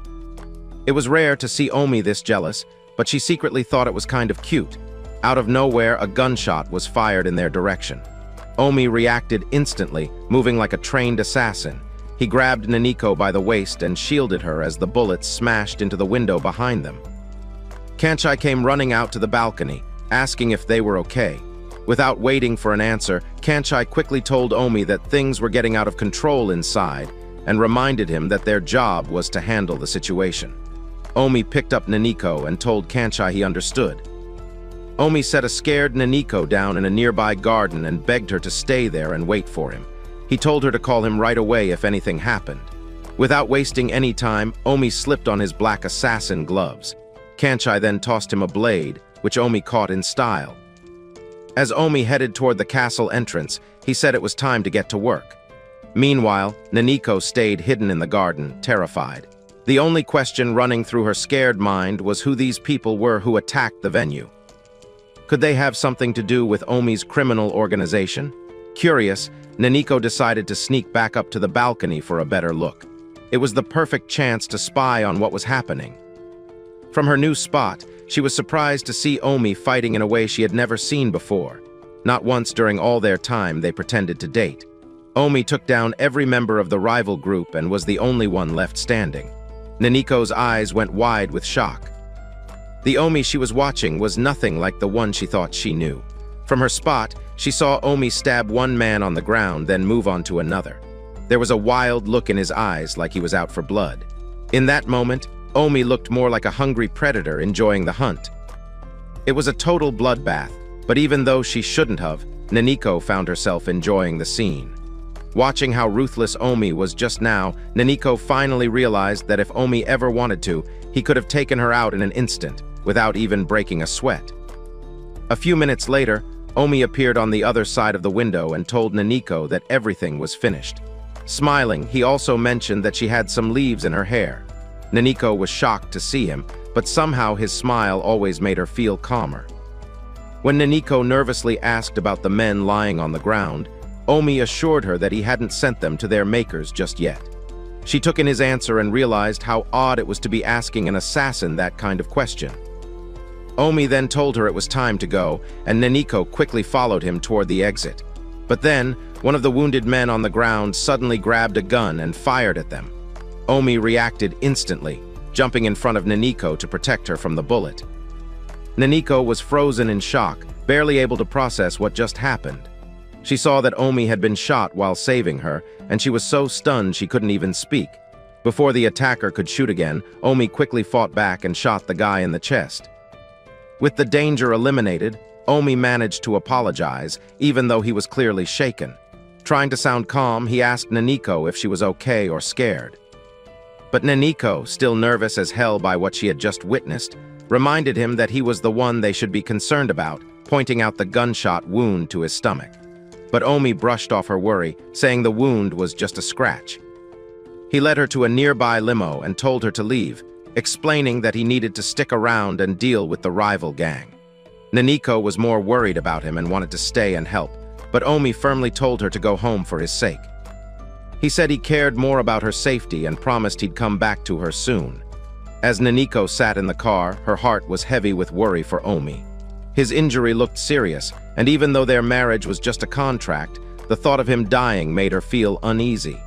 It was rare to see Omi this jealous, but she secretly thought it was kind of cute. Out of nowhere, a gunshot was fired in their direction. Omi reacted instantly, moving like a trained assassin. He grabbed Naniko by the waist and shielded her as the bullets smashed into the window behind them. Kanchai came running out to the balcony, asking if they were okay. Without waiting for an answer, Kanchai quickly told Omi that things were getting out of control inside and reminded him that their job was to handle the situation. Omi picked up Naniko and told Kanchai he understood. Omi set a scared Naniko down in a nearby garden and begged her to stay there and wait for him. He told her to call him right away if anything happened. Without wasting any time, Omi slipped on his black assassin gloves. Kanchai then tossed him a blade, which Omi caught in style. As Omi headed toward the castle entrance, he said it was time to get to work. Meanwhile, Naniko stayed hidden in the garden, terrified. The only question running through her scared mind was who these people were who attacked the venue. Could they have something to do with Omi's criminal organization? Curious, Naniko decided to sneak back up to the balcony for a better look. It was the perfect chance to spy on what was happening. From her new spot, she was surprised to see Omi fighting in a way she had never seen before. Not once during all their time they pretended to date. Omi took down every member of the rival group and was the only one left standing. Naniko's eyes went wide with shock. The Omi she was watching was nothing like the one she thought she knew. From her spot, she saw Omi stab one man on the ground, then move on to another. There was a wild look in his eyes like he was out for blood. In that moment, Omi looked more like a hungry predator enjoying the hunt. It was a total bloodbath, but even though she shouldn't have, Naniko found herself enjoying the scene. Watching how ruthless Omi was just now, Naniko finally realized that if Omi ever wanted to, he could have taken her out in an instant, without even breaking a sweat. A few minutes later, Omi appeared on the other side of the window and told Naniko that everything was finished. Smiling, he also mentioned that she had some leaves in her hair. Naniko was shocked to see him, but somehow his smile always made her feel calmer. When Naniko nervously asked about the men lying on the ground, Omi assured her that he hadn't sent them to their makers just yet. She took in his answer and realized how odd it was to be asking an assassin that kind of question. Omi then told her it was time to go, and Naniko quickly followed him toward the exit. But then, one of the wounded men on the ground suddenly grabbed a gun and fired at them. Omi reacted instantly, jumping in front of Naniko to protect her from the bullet. Naniko was frozen in shock, barely able to process what just happened. She saw that Omi had been shot while saving her, and she was so stunned she couldn't even speak. Before the attacker could shoot again, Omi quickly fought back and shot the guy in the chest. With the danger eliminated, Omi managed to apologize, even though he was clearly shaken. Trying to sound calm, he asked Naniko if she was okay or scared. But Naniko, still nervous as hell by what she had just witnessed, reminded him that he was the one they should be concerned about, pointing out the gunshot wound to his stomach. But Omi brushed off her worry, saying the wound was just a scratch. He led her to a nearby limo and told her to leave, explaining that he needed to stick around and deal with the rival gang. Naniko was more worried about him and wanted to stay and help, but Omi firmly told her to go home for his sake. He said he cared more about her safety and promised he'd come back to her soon. As Naniko sat in the car, her heart was heavy with worry for Omi. His injury looked serious, and even though their marriage was just a contract, the thought of him dying made her feel uneasy.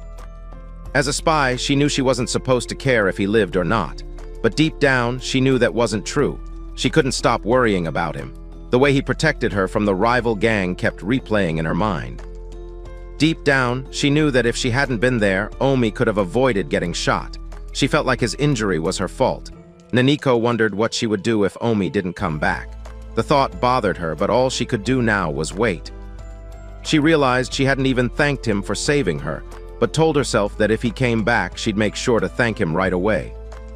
As a spy, she knew she wasn't supposed to care if he lived or not. But deep down, she knew that wasn't true. She couldn't stop worrying about him. The way he protected her from the rival gang kept replaying in her mind. Deep down, she knew that if she hadn't been there, Omi could have avoided getting shot. She felt like his injury was her fault. Naniko wondered what she would do if Omi didn't come back. The thought bothered her, but all she could do now was wait. She realized she hadn't even thanked him for saving her, but told herself that if he came back, she'd make sure to thank him right away.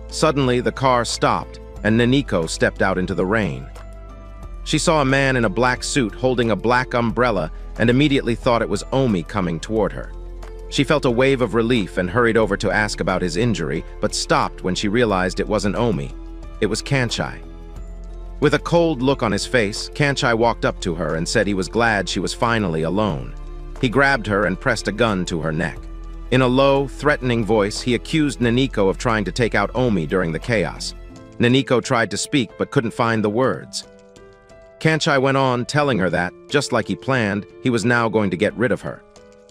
Suddenly, the car stopped, and Naniko stepped out into the rain. She saw a man in a black suit holding a black umbrella and immediately thought it was Omi coming toward her. She felt a wave of relief and hurried over to ask about his injury, but stopped when she realized it wasn't Omi. It was Kanchai. With a cold look on his face, Kanchai walked up to her and said he was glad she was finally alone. He grabbed her and pressed a gun to her neck. In a low, threatening voice, he accused Naniko of trying to take out Omi during the chaos. Naniko tried to speak but couldn't find the words. Kanchai went on, telling her that, just like he planned, he was now going to get rid of her.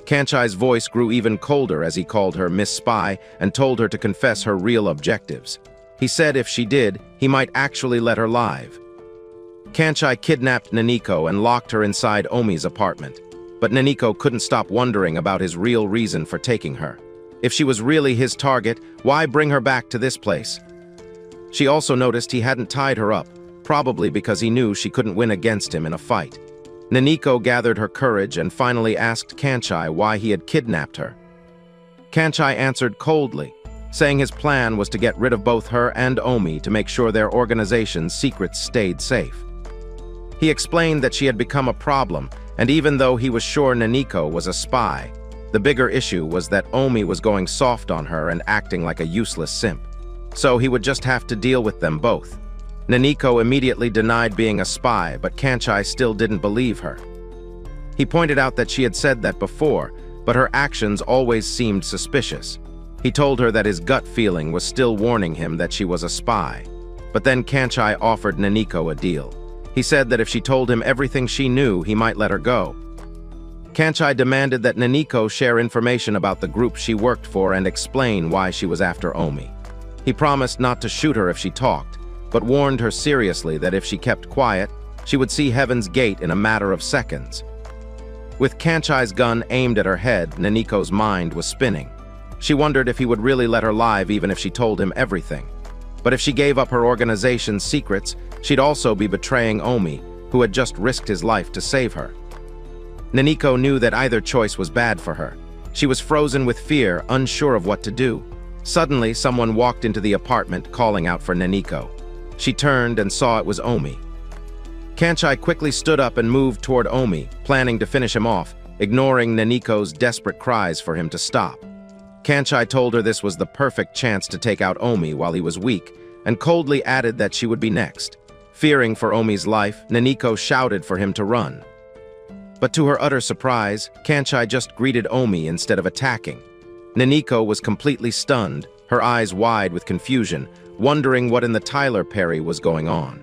Kanchai's voice grew even colder as he called her Miss Spy and told her to confess her real objectives. He said if she did, he might actually let her live. Kanchai kidnapped Naniko and locked her inside Omi's apartment. But Naniko couldn't stop wondering about his real reason for taking her. If she was really his target, why bring her back to this place? She also noticed he hadn't tied her up, probably because he knew she couldn't win against him in a fight. Naniko gathered her courage and finally asked Kanchai why he had kidnapped her. Kanchai answered coldly, saying his plan was to get rid of both her and Omi to make sure their organization's secrets stayed safe. He explained that she had become a problem, and even though he was sure Naniko was a spy, the bigger issue was that Omi was going soft on her and acting like a useless simp. So he would just have to deal with them both. Naniko immediately denied being a spy, but Kanchai still didn't believe her. He pointed out that she had said that before, but her actions always seemed suspicious. He told her that his gut feeling was still warning him that she was a spy. But then Kanchai offered Naniko a deal. He said that if she told him everything she knew, he might let her go. Kanchai demanded that Naniko share information about the group she worked for and explain why she was after Omi. He promised not to shoot her if she talked, but warned her seriously that if she kept quiet, she would see Heaven's Gate in a matter of seconds. With Kanchai's gun aimed at her head, Naniko's mind was spinning. She wondered if he would really let her live even if she told him everything. But if she gave up her organization's secrets, she'd also be betraying Omi, who had just risked his life to save her. Naniko knew that either choice was bad for her. She was frozen with fear, unsure of what to do. Suddenly, someone walked into the apartment, calling out for Naniko. She turned and saw it was Omi. Kanchai quickly stood up and moved toward Omi, planning to finish him off, ignoring Naniko's desperate cries for him to stop. Kanchai told her this was the perfect chance to take out Omi while he was weak, and coldly added that she would be next. Fearing for Omi's life, Naniko shouted for him to run. But to her utter surprise, Kanchai just greeted Omi instead of attacking. Naniko was completely stunned, her eyes wide with confusion, wondering what in the Tyler Perry was going on.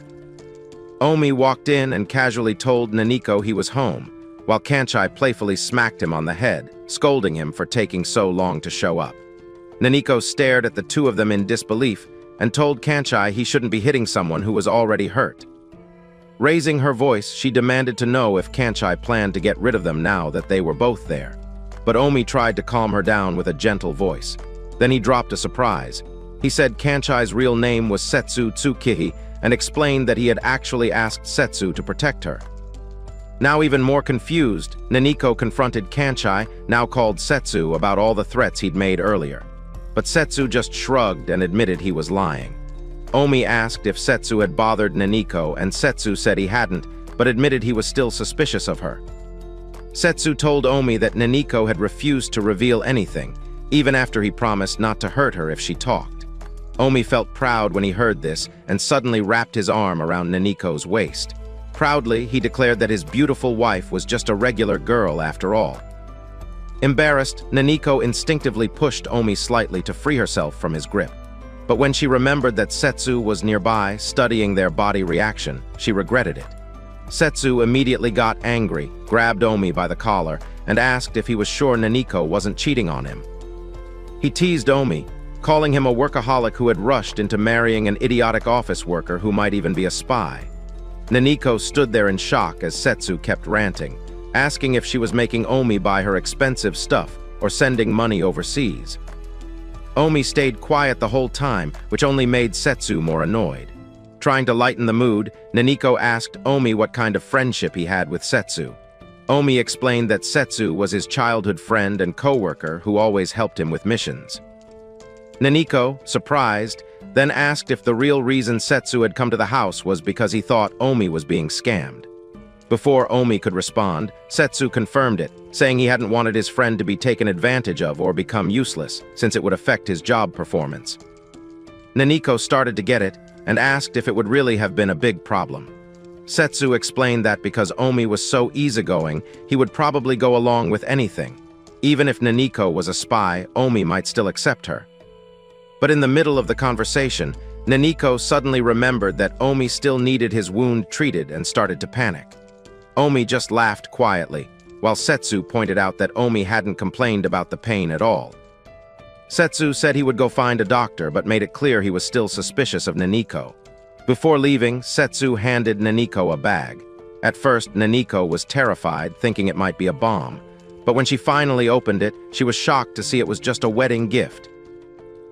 Omi walked in and casually told Naniko he was home, while Kanchai playfully smacked him on the head, scolding him for taking so long to show up. Naniko stared at the two of them in disbelief and told Kanchai he shouldn't be hitting someone who was already hurt. Raising her voice, she demanded to know if Kanchai planned to get rid of them now that they were both there. But Omi tried to calm her down with a gentle voice. Then he dropped a surprise. He said Kanchai's real name was Setsu Tsukihi and explained that he had actually asked Setsu to protect her. Now even more confused, Naniko confronted Kanchai, now called Setsu, about all the threats he'd made earlier. But Setsu just shrugged and admitted he was lying. Omi asked if Setsu had bothered Naniko, and Setsu said he hadn't, but admitted he was still suspicious of her. Setsu told Omi that Naniko had refused to reveal anything, even after he promised not to hurt her if she talked. Omi felt proud when he heard this and suddenly wrapped his arm around Naniko's waist. Proudly, he declared that his beautiful wife was just a regular girl after all. Embarrassed, Naniko instinctively pushed Omi slightly to free herself from his grip. But when she remembered that Setsu was nearby, studying their body reaction, she regretted it. Setsu immediately got angry, grabbed Omi by the collar, and asked if he was sure Naniko wasn't cheating on him. He teased Omi, calling him a workaholic who had rushed into marrying an idiotic office worker who might even be a spy. Naniko stood there in shock as Setsu kept ranting, asking if she was making Omi buy her expensive stuff or sending money overseas. Omi stayed quiet the whole time, which only made Setsu more annoyed. Trying to lighten the mood, Naniko asked Omi what kind of friendship he had with Setsu. Omi explained that Setsu was his childhood friend and co-worker who always helped him with missions. Naniko, surprised, then asked if the real reason Setsu had come to the house was because he thought Omi was being scammed. Before Omi could respond, Setsu confirmed it, saying he hadn't wanted his friend to be taken advantage of or become useless, since it would affect his job performance. Naniko started to get it and asked if it would really have been a big problem. Setsu explained that because Omi was so easygoing, he would probably go along with anything. Even if Naniko was a spy, Omi might still accept her. But in the middle of the conversation, Naniko suddenly remembered that Omi still needed his wound treated and started to panic. Omi just laughed quietly, while Setsu pointed out that Omi hadn't complained about the pain at all. Setsu said he would go find a doctor, but made it clear he was still suspicious of Naniko. Before leaving, Setsu handed Naniko a bag. At first, Naniko was terrified, thinking it might be a bomb. But when she finally opened it, she was shocked to see it was just a wedding gift.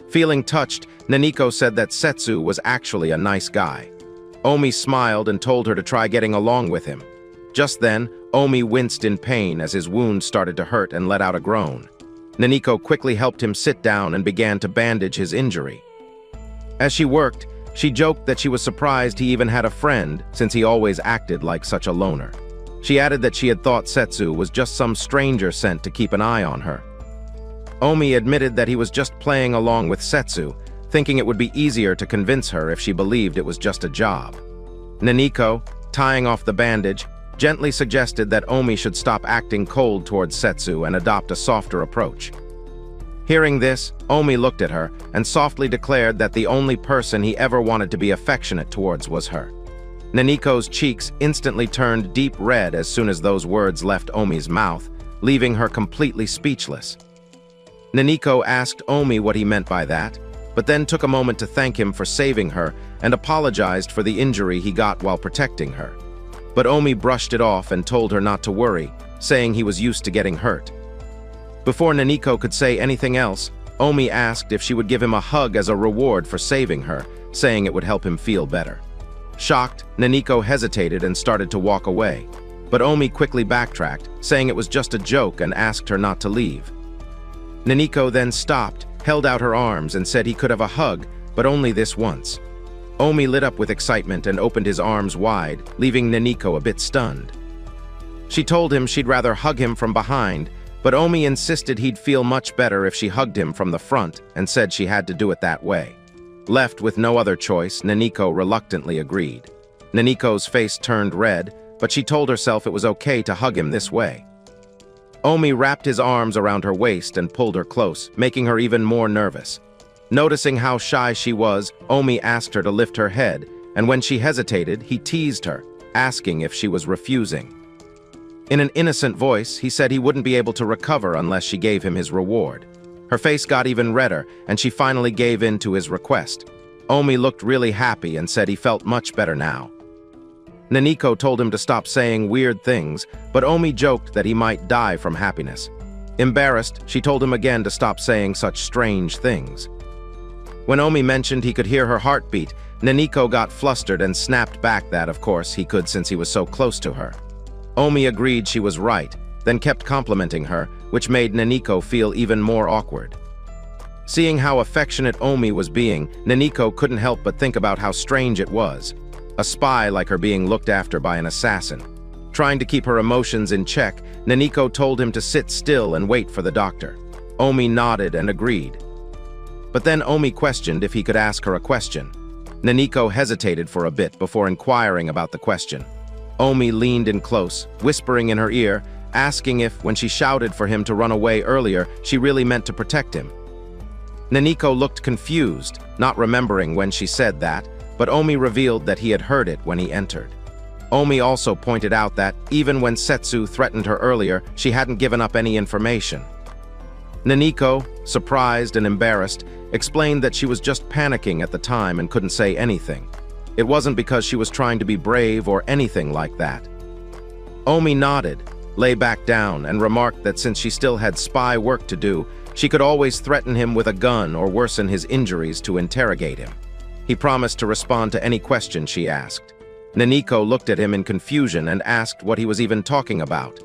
Feeling touched, Naniko said that Setsu was actually a nice guy. Omi smiled and told her to try getting along with him. Just then, Omi winced in pain as his wound started to hurt and let out a groan. Naniko quickly helped him sit down and began to bandage his injury. As she worked, she joked that she was surprised he even had a friend, since he always acted like such a loner. She added that she had thought Setsu was just some stranger sent to keep an eye on her. Omi admitted that he was just playing along with Setsu, thinking it would be easier to convince her if she believed it was just a job. Naniko, tying off the bandage, gently suggested that Omi should stop acting cold towards Setsu and adopt a softer approach. Hearing this, Omi looked at her and softly declared that the only person he ever wanted to be affectionate towards was her. Naniko's cheeks instantly turned deep red as soon as those words left Omi's mouth, leaving her completely speechless. Naniko asked Omi what he meant by that, but then took a moment to thank him for saving her and apologized for the injury he got while protecting her. But Omi brushed it off and told her not to worry, saying he was used to getting hurt. Before Naniko could say anything else, Omi asked if she would give him a hug as a reward for saving her, saying it would help him feel better. Shocked, Naniko hesitated and started to walk away. But Omi quickly backtracked, saying it was just a joke and asked her not to leave. Naniko then stopped, held out her arms and said he could have a hug, but only this once. Omi lit up with excitement and opened his arms wide, leaving Naniko a bit stunned. She told him she'd rather hug him from behind, but Omi insisted he'd feel much better if she hugged him from the front and said she had to do it that way. Left with no other choice, Naniko reluctantly agreed. Naniko's face turned red, but she told herself it was okay to hug him this way. Omi wrapped his arms around her waist and pulled her close, making her even more nervous. Noticing how shy she was, Omi asked her to lift her head, and when she hesitated, he teased her, asking if she was refusing. In an innocent voice, he said he wouldn't be able to recover unless she gave him his reward. Her face got even redder, and she finally gave in to his request. Omi looked really happy and said he felt much better now. Naniko told him to stop saying weird things, but Omi joked that he might die from happiness. Embarrassed, she told him again to stop saying such strange things. When Omi mentioned he could hear her heartbeat, Naniko got flustered and snapped back that, of course, he could since he was so close to her. Omi agreed she was right, then kept complimenting her, which made Naniko feel even more awkward. Seeing how affectionate Omi was being, Naniko couldn't help but think about how strange it was. A spy like her being looked after by an assassin. Trying to keep her emotions in check, Naniko told him to sit still and wait for the doctor. Omi nodded and agreed. But then Omi questioned if he could ask her a question. Naniko hesitated for a bit before inquiring about the question. Omi leaned in close, whispering in her ear, asking if, when she shouted for him to run away earlier, she really meant to protect him. Naniko looked confused, not remembering when she said that, but Omi revealed that he had heard it when he entered. Omi also pointed out that, even when Setsu threatened her earlier, she hadn't given up any information. Naniko, surprised and embarrassed, explained that she was just panicking at the time and couldn't say anything. It wasn't because she was trying to be brave or anything like that. Omi nodded, lay back down, and remarked that since she still had spy work to do, She could always threaten him with a gun or worsen his injuries to interrogate him. He promised to respond to any question she asked. Naniko looked at him in confusion and asked what he was even talking about.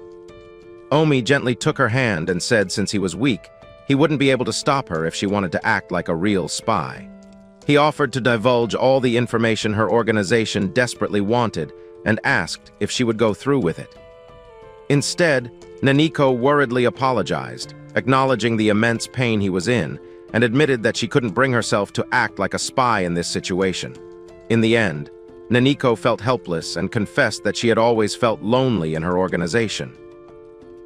Omi gently took her hand and said since he was weak, he wouldn't be able to stop her if she wanted to act like a real spy. He offered to divulge all the information her organization desperately wanted and asked if she would go through with it. Instead, Naniko worriedly apologized, acknowledging the immense pain he was in, and admitted that she couldn't bring herself to act like a spy in this situation. In the end, Naniko felt helpless and confessed that she had always felt lonely in her organization.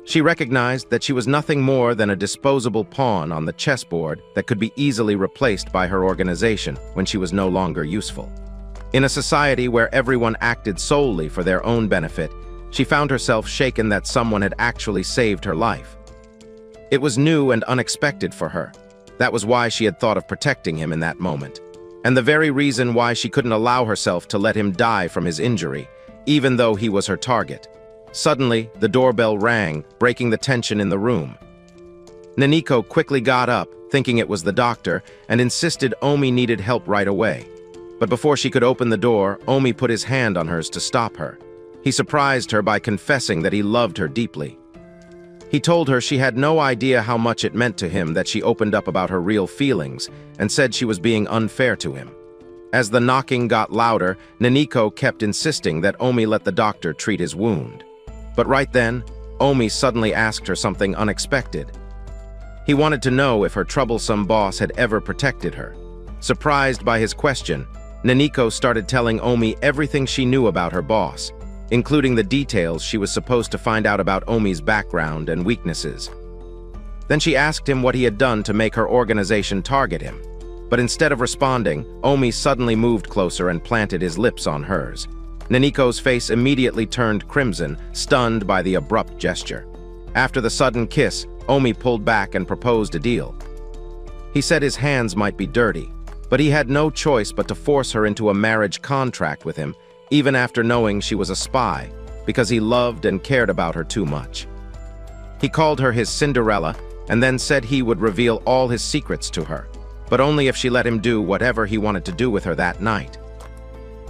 She recognized that she was nothing more than a disposable pawn on the chessboard that could be easily replaced by her organization when she was no longer useful. In a society where everyone acted solely for their own benefit, she found herself shaken that someone had actually saved her life. It was new and unexpected for her. That was why she had thought of protecting him in that moment, and the very reason why she couldn't allow herself to let him die from his injury, even though he was her target. Suddenly, the doorbell rang, breaking the tension in the room. Naniko quickly got up, thinking it was the doctor, and insisted Omi needed help right away. But before she could open the door, Omi put his hand on hers to stop her. He surprised her by confessing that he loved her deeply. He told her she had no idea how much it meant to him that she opened up about her real feelings and said she was being unfair to him. As the knocking got louder, Naniko kept insisting that Omi let the doctor treat his wound. But right then, Omi suddenly asked her something unexpected. He wanted to know if her troublesome boss had ever protected her. Surprised by his question, Naniko started telling Omi everything she knew about her boss, including the details she was supposed to find out about Omi's background and weaknesses. Then she asked him what he had done to make her organization target him. But instead of responding, Omi suddenly moved closer and planted his lips on hers. Naniko's face immediately turned crimson, stunned by the abrupt gesture. After the sudden kiss, Omi pulled back and proposed a deal. He said his hands might be dirty, but he had no choice but to force her into a marriage contract with him, even after knowing she was a spy, because he loved and cared about her too much. He called her his Cinderella and then said he would reveal all his secrets to her, but only if she let him do whatever he wanted to do with her that night.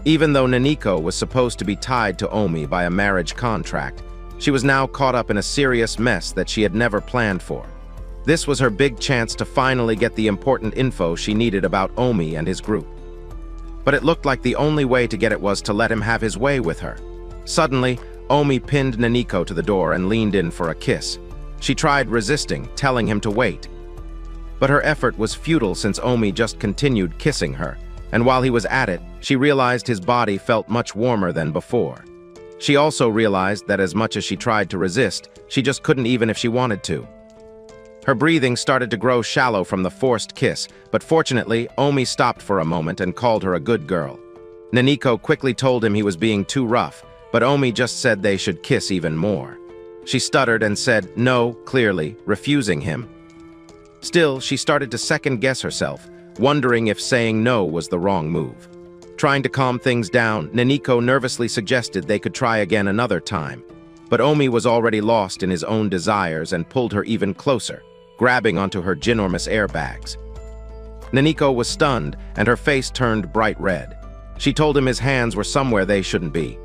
Even though Naniko was supposed to be tied to Omi by a marriage contract, she was now caught up in a serious mess that she had never planned for. This was her big chance to finally get the important info she needed about Omi and his group. But it looked like the only way to get it was to let him have his way with her. Suddenly, Omi pinned Naniko to the door and leaned in for a kiss. She tried resisting, telling him to wait. But her effort was futile since Omi just continued kissing her, and while he was at it, she realized his body felt much warmer than before. She also realized that as much as she tried to resist, she just couldn't even if she wanted to. Her breathing started to grow shallow from the forced kiss, but fortunately, Omi stopped for a moment and called her a good girl. Naniko quickly told him he was being too rough, but Omi just said they should kiss even more. She stuttered and said no, clearly, refusing him. Still, she started to second-guess herself, wondering if saying no was the wrong move. Trying to calm things down, Naniko nervously suggested they could try again another time. But Omi was already lost in his own desires and pulled her even closer, grabbing onto her ginormous airbags. Naniko was stunned, and her face turned bright red. She told him his hands were somewhere they shouldn't be.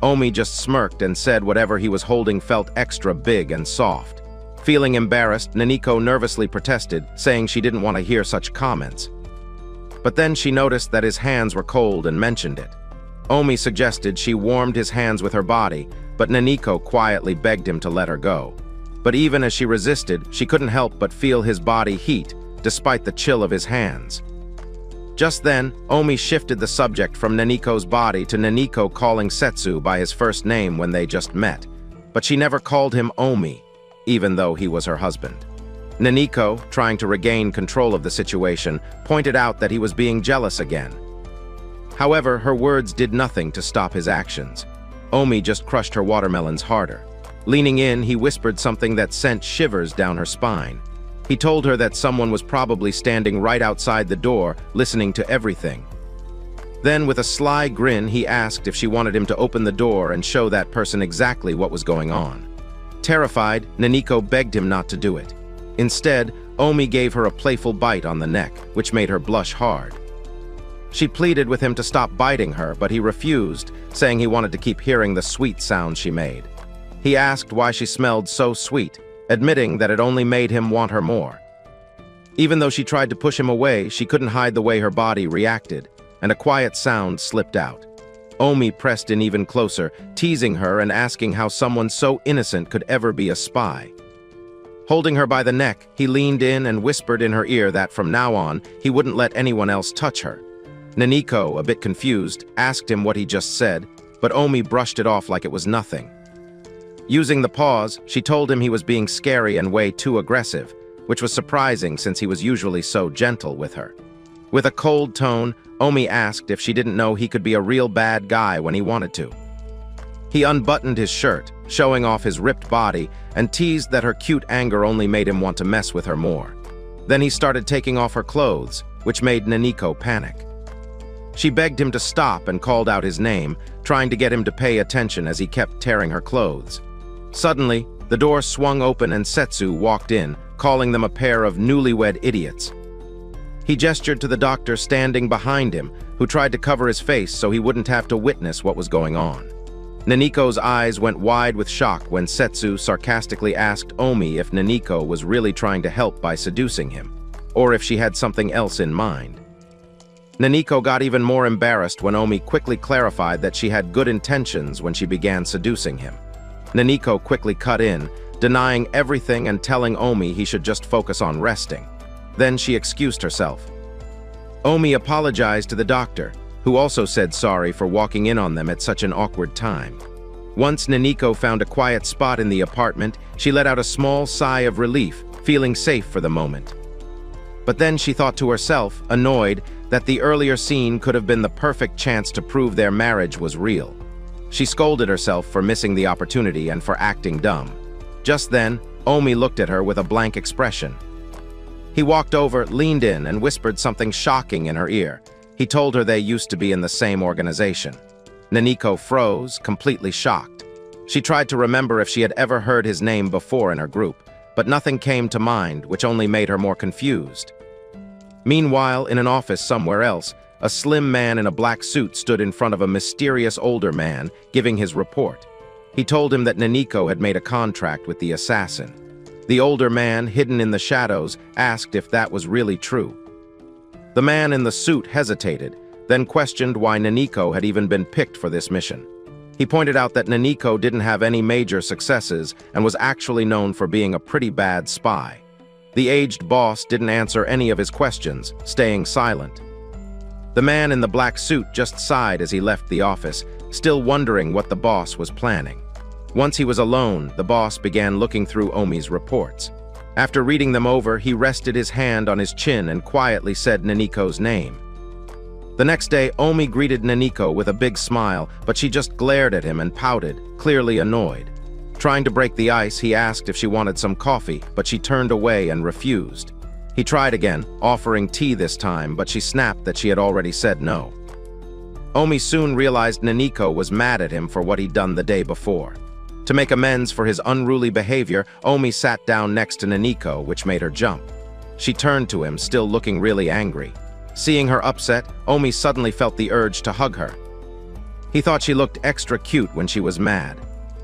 Omi just smirked and said whatever he was holding felt extra big and soft. Feeling embarrassed, Naniko nervously protested, saying she didn't want to hear such comments. But then she noticed that his hands were cold and mentioned it. Omi suggested she warmed his hands with her body, but Naniko quietly begged him to let her go. But even as she resisted, she couldn't help but feel his body heat, despite the chill of his hands. Just then, Omi shifted the subject from Naniko's body to Naniko calling Setsu by his first name when they just met. But she never called him Omi, even though he was her husband. Naniko, trying to regain control of the situation, pointed out that he was being jealous again. However, her words did nothing to stop his actions. Omi just crushed her watermelons harder. Leaning in, he whispered something that sent shivers down her spine. He told her that someone was probably standing right outside the door, listening to everything. Then, with a sly grin, he asked if she wanted him to open the door and show that person exactly what was going on. Terrified, Naniko begged him not to do it. Instead, Omi gave her a playful bite on the neck, which made her blush hard. She pleaded with him to stop biting her, but he refused, saying he wanted to keep hearing the sweet sounds she made. He asked why she smelled so sweet, admitting that it only made him want her more. Even though she tried to push him away, she couldn't hide the way her body reacted, and a quiet sound slipped out. Omi pressed in even closer, teasing her and asking how someone so innocent could ever be a spy. Holding her by the neck, he leaned in and whispered in her ear that from now on, he wouldn't let anyone else touch her. Naniko, a bit confused, asked him what he just said, but Omi brushed it off like it was nothing. Using the pause, she told him he was being scary and way too aggressive, which was surprising since he was usually so gentle with her. With a cold tone, Omi asked if she didn't know he could be a real bad guy when he wanted to. He unbuttoned his shirt, showing off his ripped body, and teased that her cute anger only made him want to mess with her more. Then he started taking off her clothes, which made Naniko panic. She begged him to stop and called out his name, trying to get him to pay attention as he kept tearing her clothes. Suddenly, the door swung open and Setsu walked in, calling them a pair of newlywed idiots. He gestured to the doctor standing behind him, who tried to cover his face so he wouldn't have to witness what was going on. Naniko's eyes went wide with shock when Setsu sarcastically asked Omi if Naniko was really trying to help by seducing him, or if she had something else in mind. Naniko got even more embarrassed when Omi quickly clarified that she had good intentions when she began seducing him. Naniko quickly cut in, denying everything and telling Omi he should just focus on resting. Then she excused herself. Omi apologized to the doctor, who also said sorry for walking in on them at such an awkward time. Once Naniko found a quiet spot in the apartment, she let out a small sigh of relief, feeling safe for the moment. But then she thought to herself, annoyed, that the earlier scene could have been the perfect chance to prove their marriage was real. She scolded herself for missing the opportunity and for acting dumb. Just then, Omi looked at her with a blank expression. He walked over, leaned in, and whispered something shocking in her ear. He told her they used to be in the same organization. Naniko froze, completely shocked. She tried to remember if she had ever heard his name before in her group, but nothing came to mind, which only made her more confused. Meanwhile, in an office somewhere else, a slim man in a black suit stood in front of a mysterious older man, giving his report. He told him that Naniko had made a contract with the assassin. The older man, hidden in the shadows, asked if that was really true. The man in the suit hesitated, then questioned why Naniko had even been picked for this mission. He pointed out that Naniko didn't have any major successes and was actually known for being a pretty bad spy. The aged boss didn't answer any of his questions, staying silent. The man in the black suit just sighed as he left the office, still wondering what the boss was planning. Once he was alone, the boss began looking through Omi's reports. After reading them over, he rested his hand on his chin and quietly said Naniko's name. The next day, Omi greeted Naniko with a big smile, but she just glared at him and pouted, clearly annoyed. Trying to break the ice, he asked if she wanted some coffee, but she turned away and refused. He tried again, offering tea this time, but she snapped that she had already said no. Omi soon realized Naniko was mad at him for what he'd done the day before. To make amends for his unruly behavior, Omi sat down next to Naniko, which made her jump. She turned to him, still looking really angry. Seeing her upset, Omi suddenly felt the urge to hug her. He thought she looked extra cute when she was mad.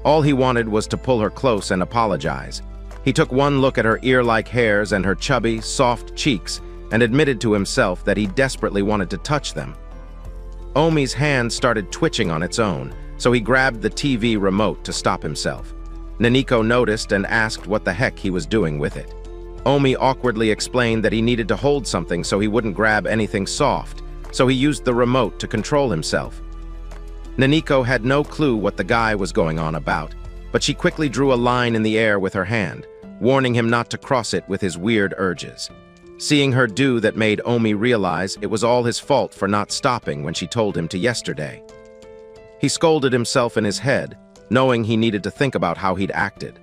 All he wanted was to pull her close and apologize. He took one look at her ear-like hairs and her chubby, soft cheeks and admitted to himself that he desperately wanted to touch them. Omi's hand started twitching on its own, so he grabbed the TV remote to stop himself. Naniko noticed and asked what the heck he was doing with it. Omi awkwardly explained that he needed to hold something so he wouldn't grab anything soft, so he used the remote to control himself. Naniko had no clue what the guy was going on about, but she quickly drew a line in the air with her hand, warning him not to cross it with his weird urges. Seeing her do that made Omi realize it was all his fault for not stopping when she told him to yesterday. He scolded himself in his head, knowing he needed to think about how he'd acted.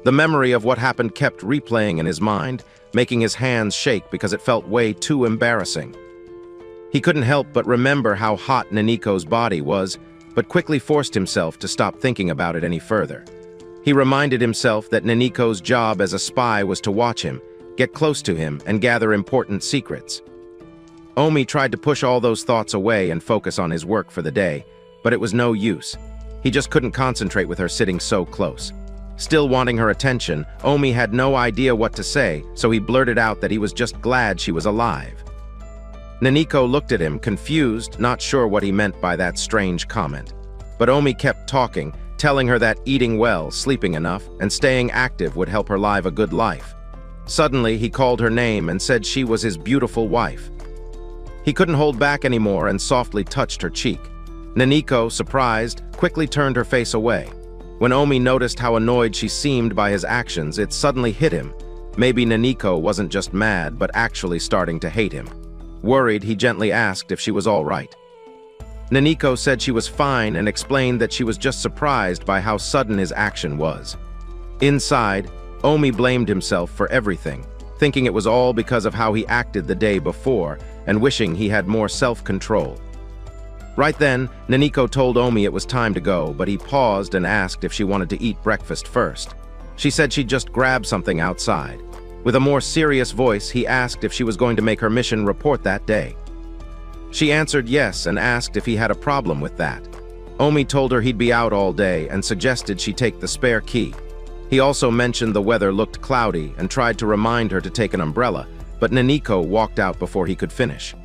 The memory of what happened kept replaying in his mind, making his hands shake because it felt way too embarrassing. He couldn't help but remember how hot Naniko's body was, but quickly forced himself to stop thinking about it any further. He reminded himself that Naniko's job as a spy was to watch him, get close to him, and gather important secrets. Omi tried to push all those thoughts away and focus on his work for the day, but it was no use. He just couldn't concentrate with her sitting so close. Still wanting her attention, Omi had no idea what to say, so he blurted out that he was just glad she was alive. Naniko looked at him, confused, not sure what he meant by that strange comment. But Omi kept talking, telling her that eating well, sleeping enough, and staying active would help her live a good life. Suddenly, he called her name and said she was his beautiful wife. He couldn't hold back anymore and softly touched her cheek. Naniko, surprised, quickly turned her face away. When Omi noticed how annoyed she seemed by his actions, it suddenly hit him. Maybe Naniko wasn't just mad, but actually starting to hate him. Worried, he gently asked if she was all right. Naniko said she was fine and explained that she was just surprised by how sudden his action was. Inside, Omi blamed himself for everything, thinking it was all because of how he acted the day before and wishing he had more self-control. Right then, Naniko told Omi it was time to go, but he paused and asked if she wanted to eat breakfast first. She said she'd just grab something outside. With a more serious voice, he asked if she was going to make her mission report that day. She answered yes and asked if he had a problem with that. Omi told her he'd be out all day and suggested she take the spare key. He also mentioned the weather looked cloudy and tried to remind her to take an umbrella, but Naniko walked out before he could finish.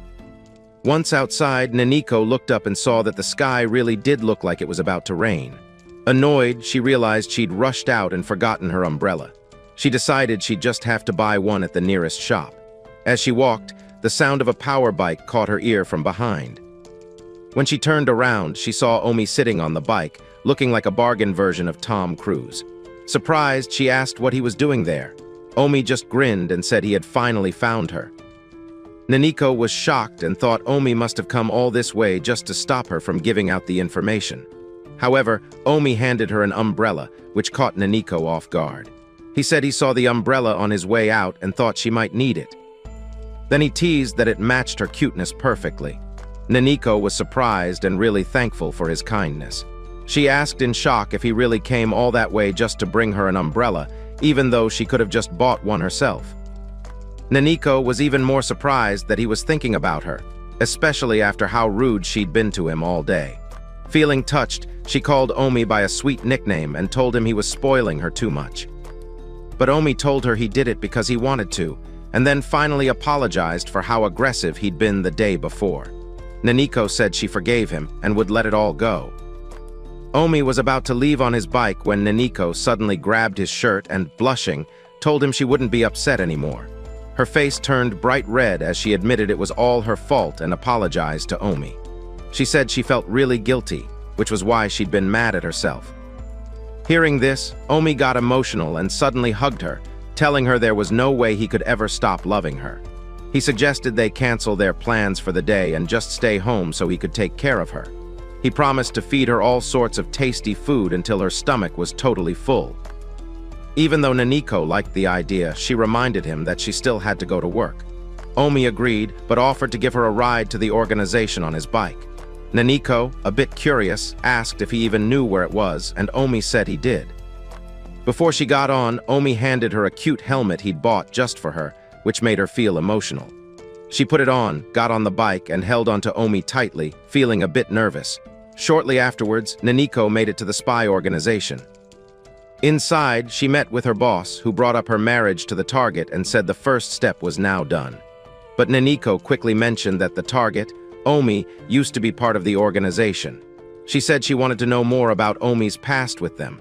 Once outside, Naniko looked up and saw that the sky really did look like it was about to rain. Annoyed, she realized she'd rushed out and forgotten her umbrella. She decided she'd just have to buy one at the nearest shop. As she walked, the sound of a power bike caught her ear from behind. When she turned around, she saw Omi sitting on the bike, looking like a bargain version of Tom Cruise. Surprised, she asked what he was doing there. Omi just grinned and said he had finally found her. Naniko was shocked and thought Omi must have come all this way just to stop her from giving out the information. However, Omi handed her an umbrella, which caught Naniko off guard. He said he saw the umbrella on his way out and thought she might need it. Then he teased that it matched her cuteness perfectly. Naniko was surprised and really thankful for his kindness. She asked in shock if he really came all that way just to bring her an umbrella, even though she could have just bought one herself. Naniko was even more surprised that he was thinking about her, especially after how rude she'd been to him all day. Feeling touched, she called Omi by a sweet nickname and told him he was spoiling her too much. But Omi told her he did it because he wanted to, and then finally apologized for how aggressive he'd been the day before. Naniko said she forgave him and would let it all go. Omi was about to leave on his bike when Naniko suddenly grabbed his shirt and, blushing, told him she wouldn't be upset anymore. Her face turned bright red as she admitted it was all her fault and apologized to Omi. She said she felt really guilty, which was why she'd been mad at herself. Hearing this, Omi got emotional and suddenly hugged her, telling her there was no way he could ever stop loving her. He suggested they cancel their plans for the day and just stay home so he could take care of her. He promised to feed her all sorts of tasty food until her stomach was totally full. Even though Naniko liked the idea, she reminded him that she still had to go to work. Omi agreed, but offered to give her a ride to the organization on his bike. Naniko, a bit curious, asked if he even knew where it was, and Omi said he did. Before she got on, Omi handed her a cute helmet he'd bought just for her, which made her feel emotional. She put it on, got on the bike, and held onto Omi tightly, feeling a bit nervous. Shortly afterwards, Naniko made it to the spy organization. Inside, she met with her boss, who brought up her marriage to the target and said the first step was now done. But Naniko quickly mentioned that the target, Omi, used to be part of the organization. She said she wanted to know more about Omi's past with them.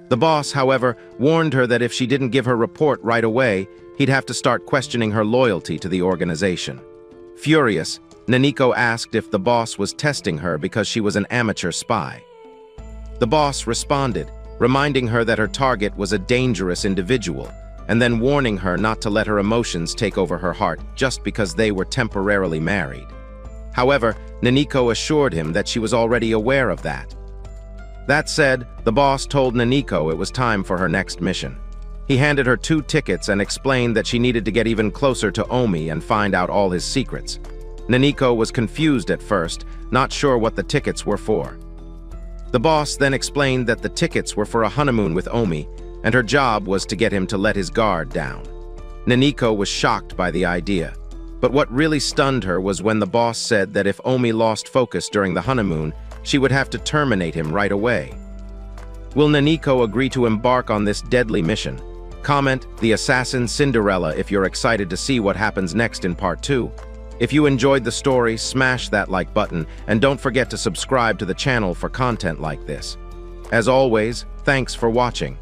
The boss, however, warned her that if she didn't give her report right away, he'd have to start questioning her loyalty to the organization. Furious, Naniko asked if the boss was testing her because she was an amateur spy. The boss responded, reminding her that her target was a dangerous individual, and then warning her not to let her emotions take over her heart just because they were temporarily married. However, Naniko assured him that she was already aware of that. That said, the boss told Naniko it was time for her next mission. He handed her 2 tickets and explained that she needed to get even closer to Omi and find out all his secrets. Naniko was confused at first, not sure what the tickets were for. The boss then explained that the tickets were for a honeymoon with Omi, and her job was to get him to let his guard down. Naniko was shocked by the idea. But what really stunned her was when the boss said that if Omi lost focus during the honeymoon, she would have to terminate him right away. Will Naniko agree to embark on this deadly mission? Comment The Assassin Cinderella if you're excited to see what happens next in part 2. If you enjoyed the story, smash that like button and don't forget to subscribe to the channel for content like this. As always, thanks for watching.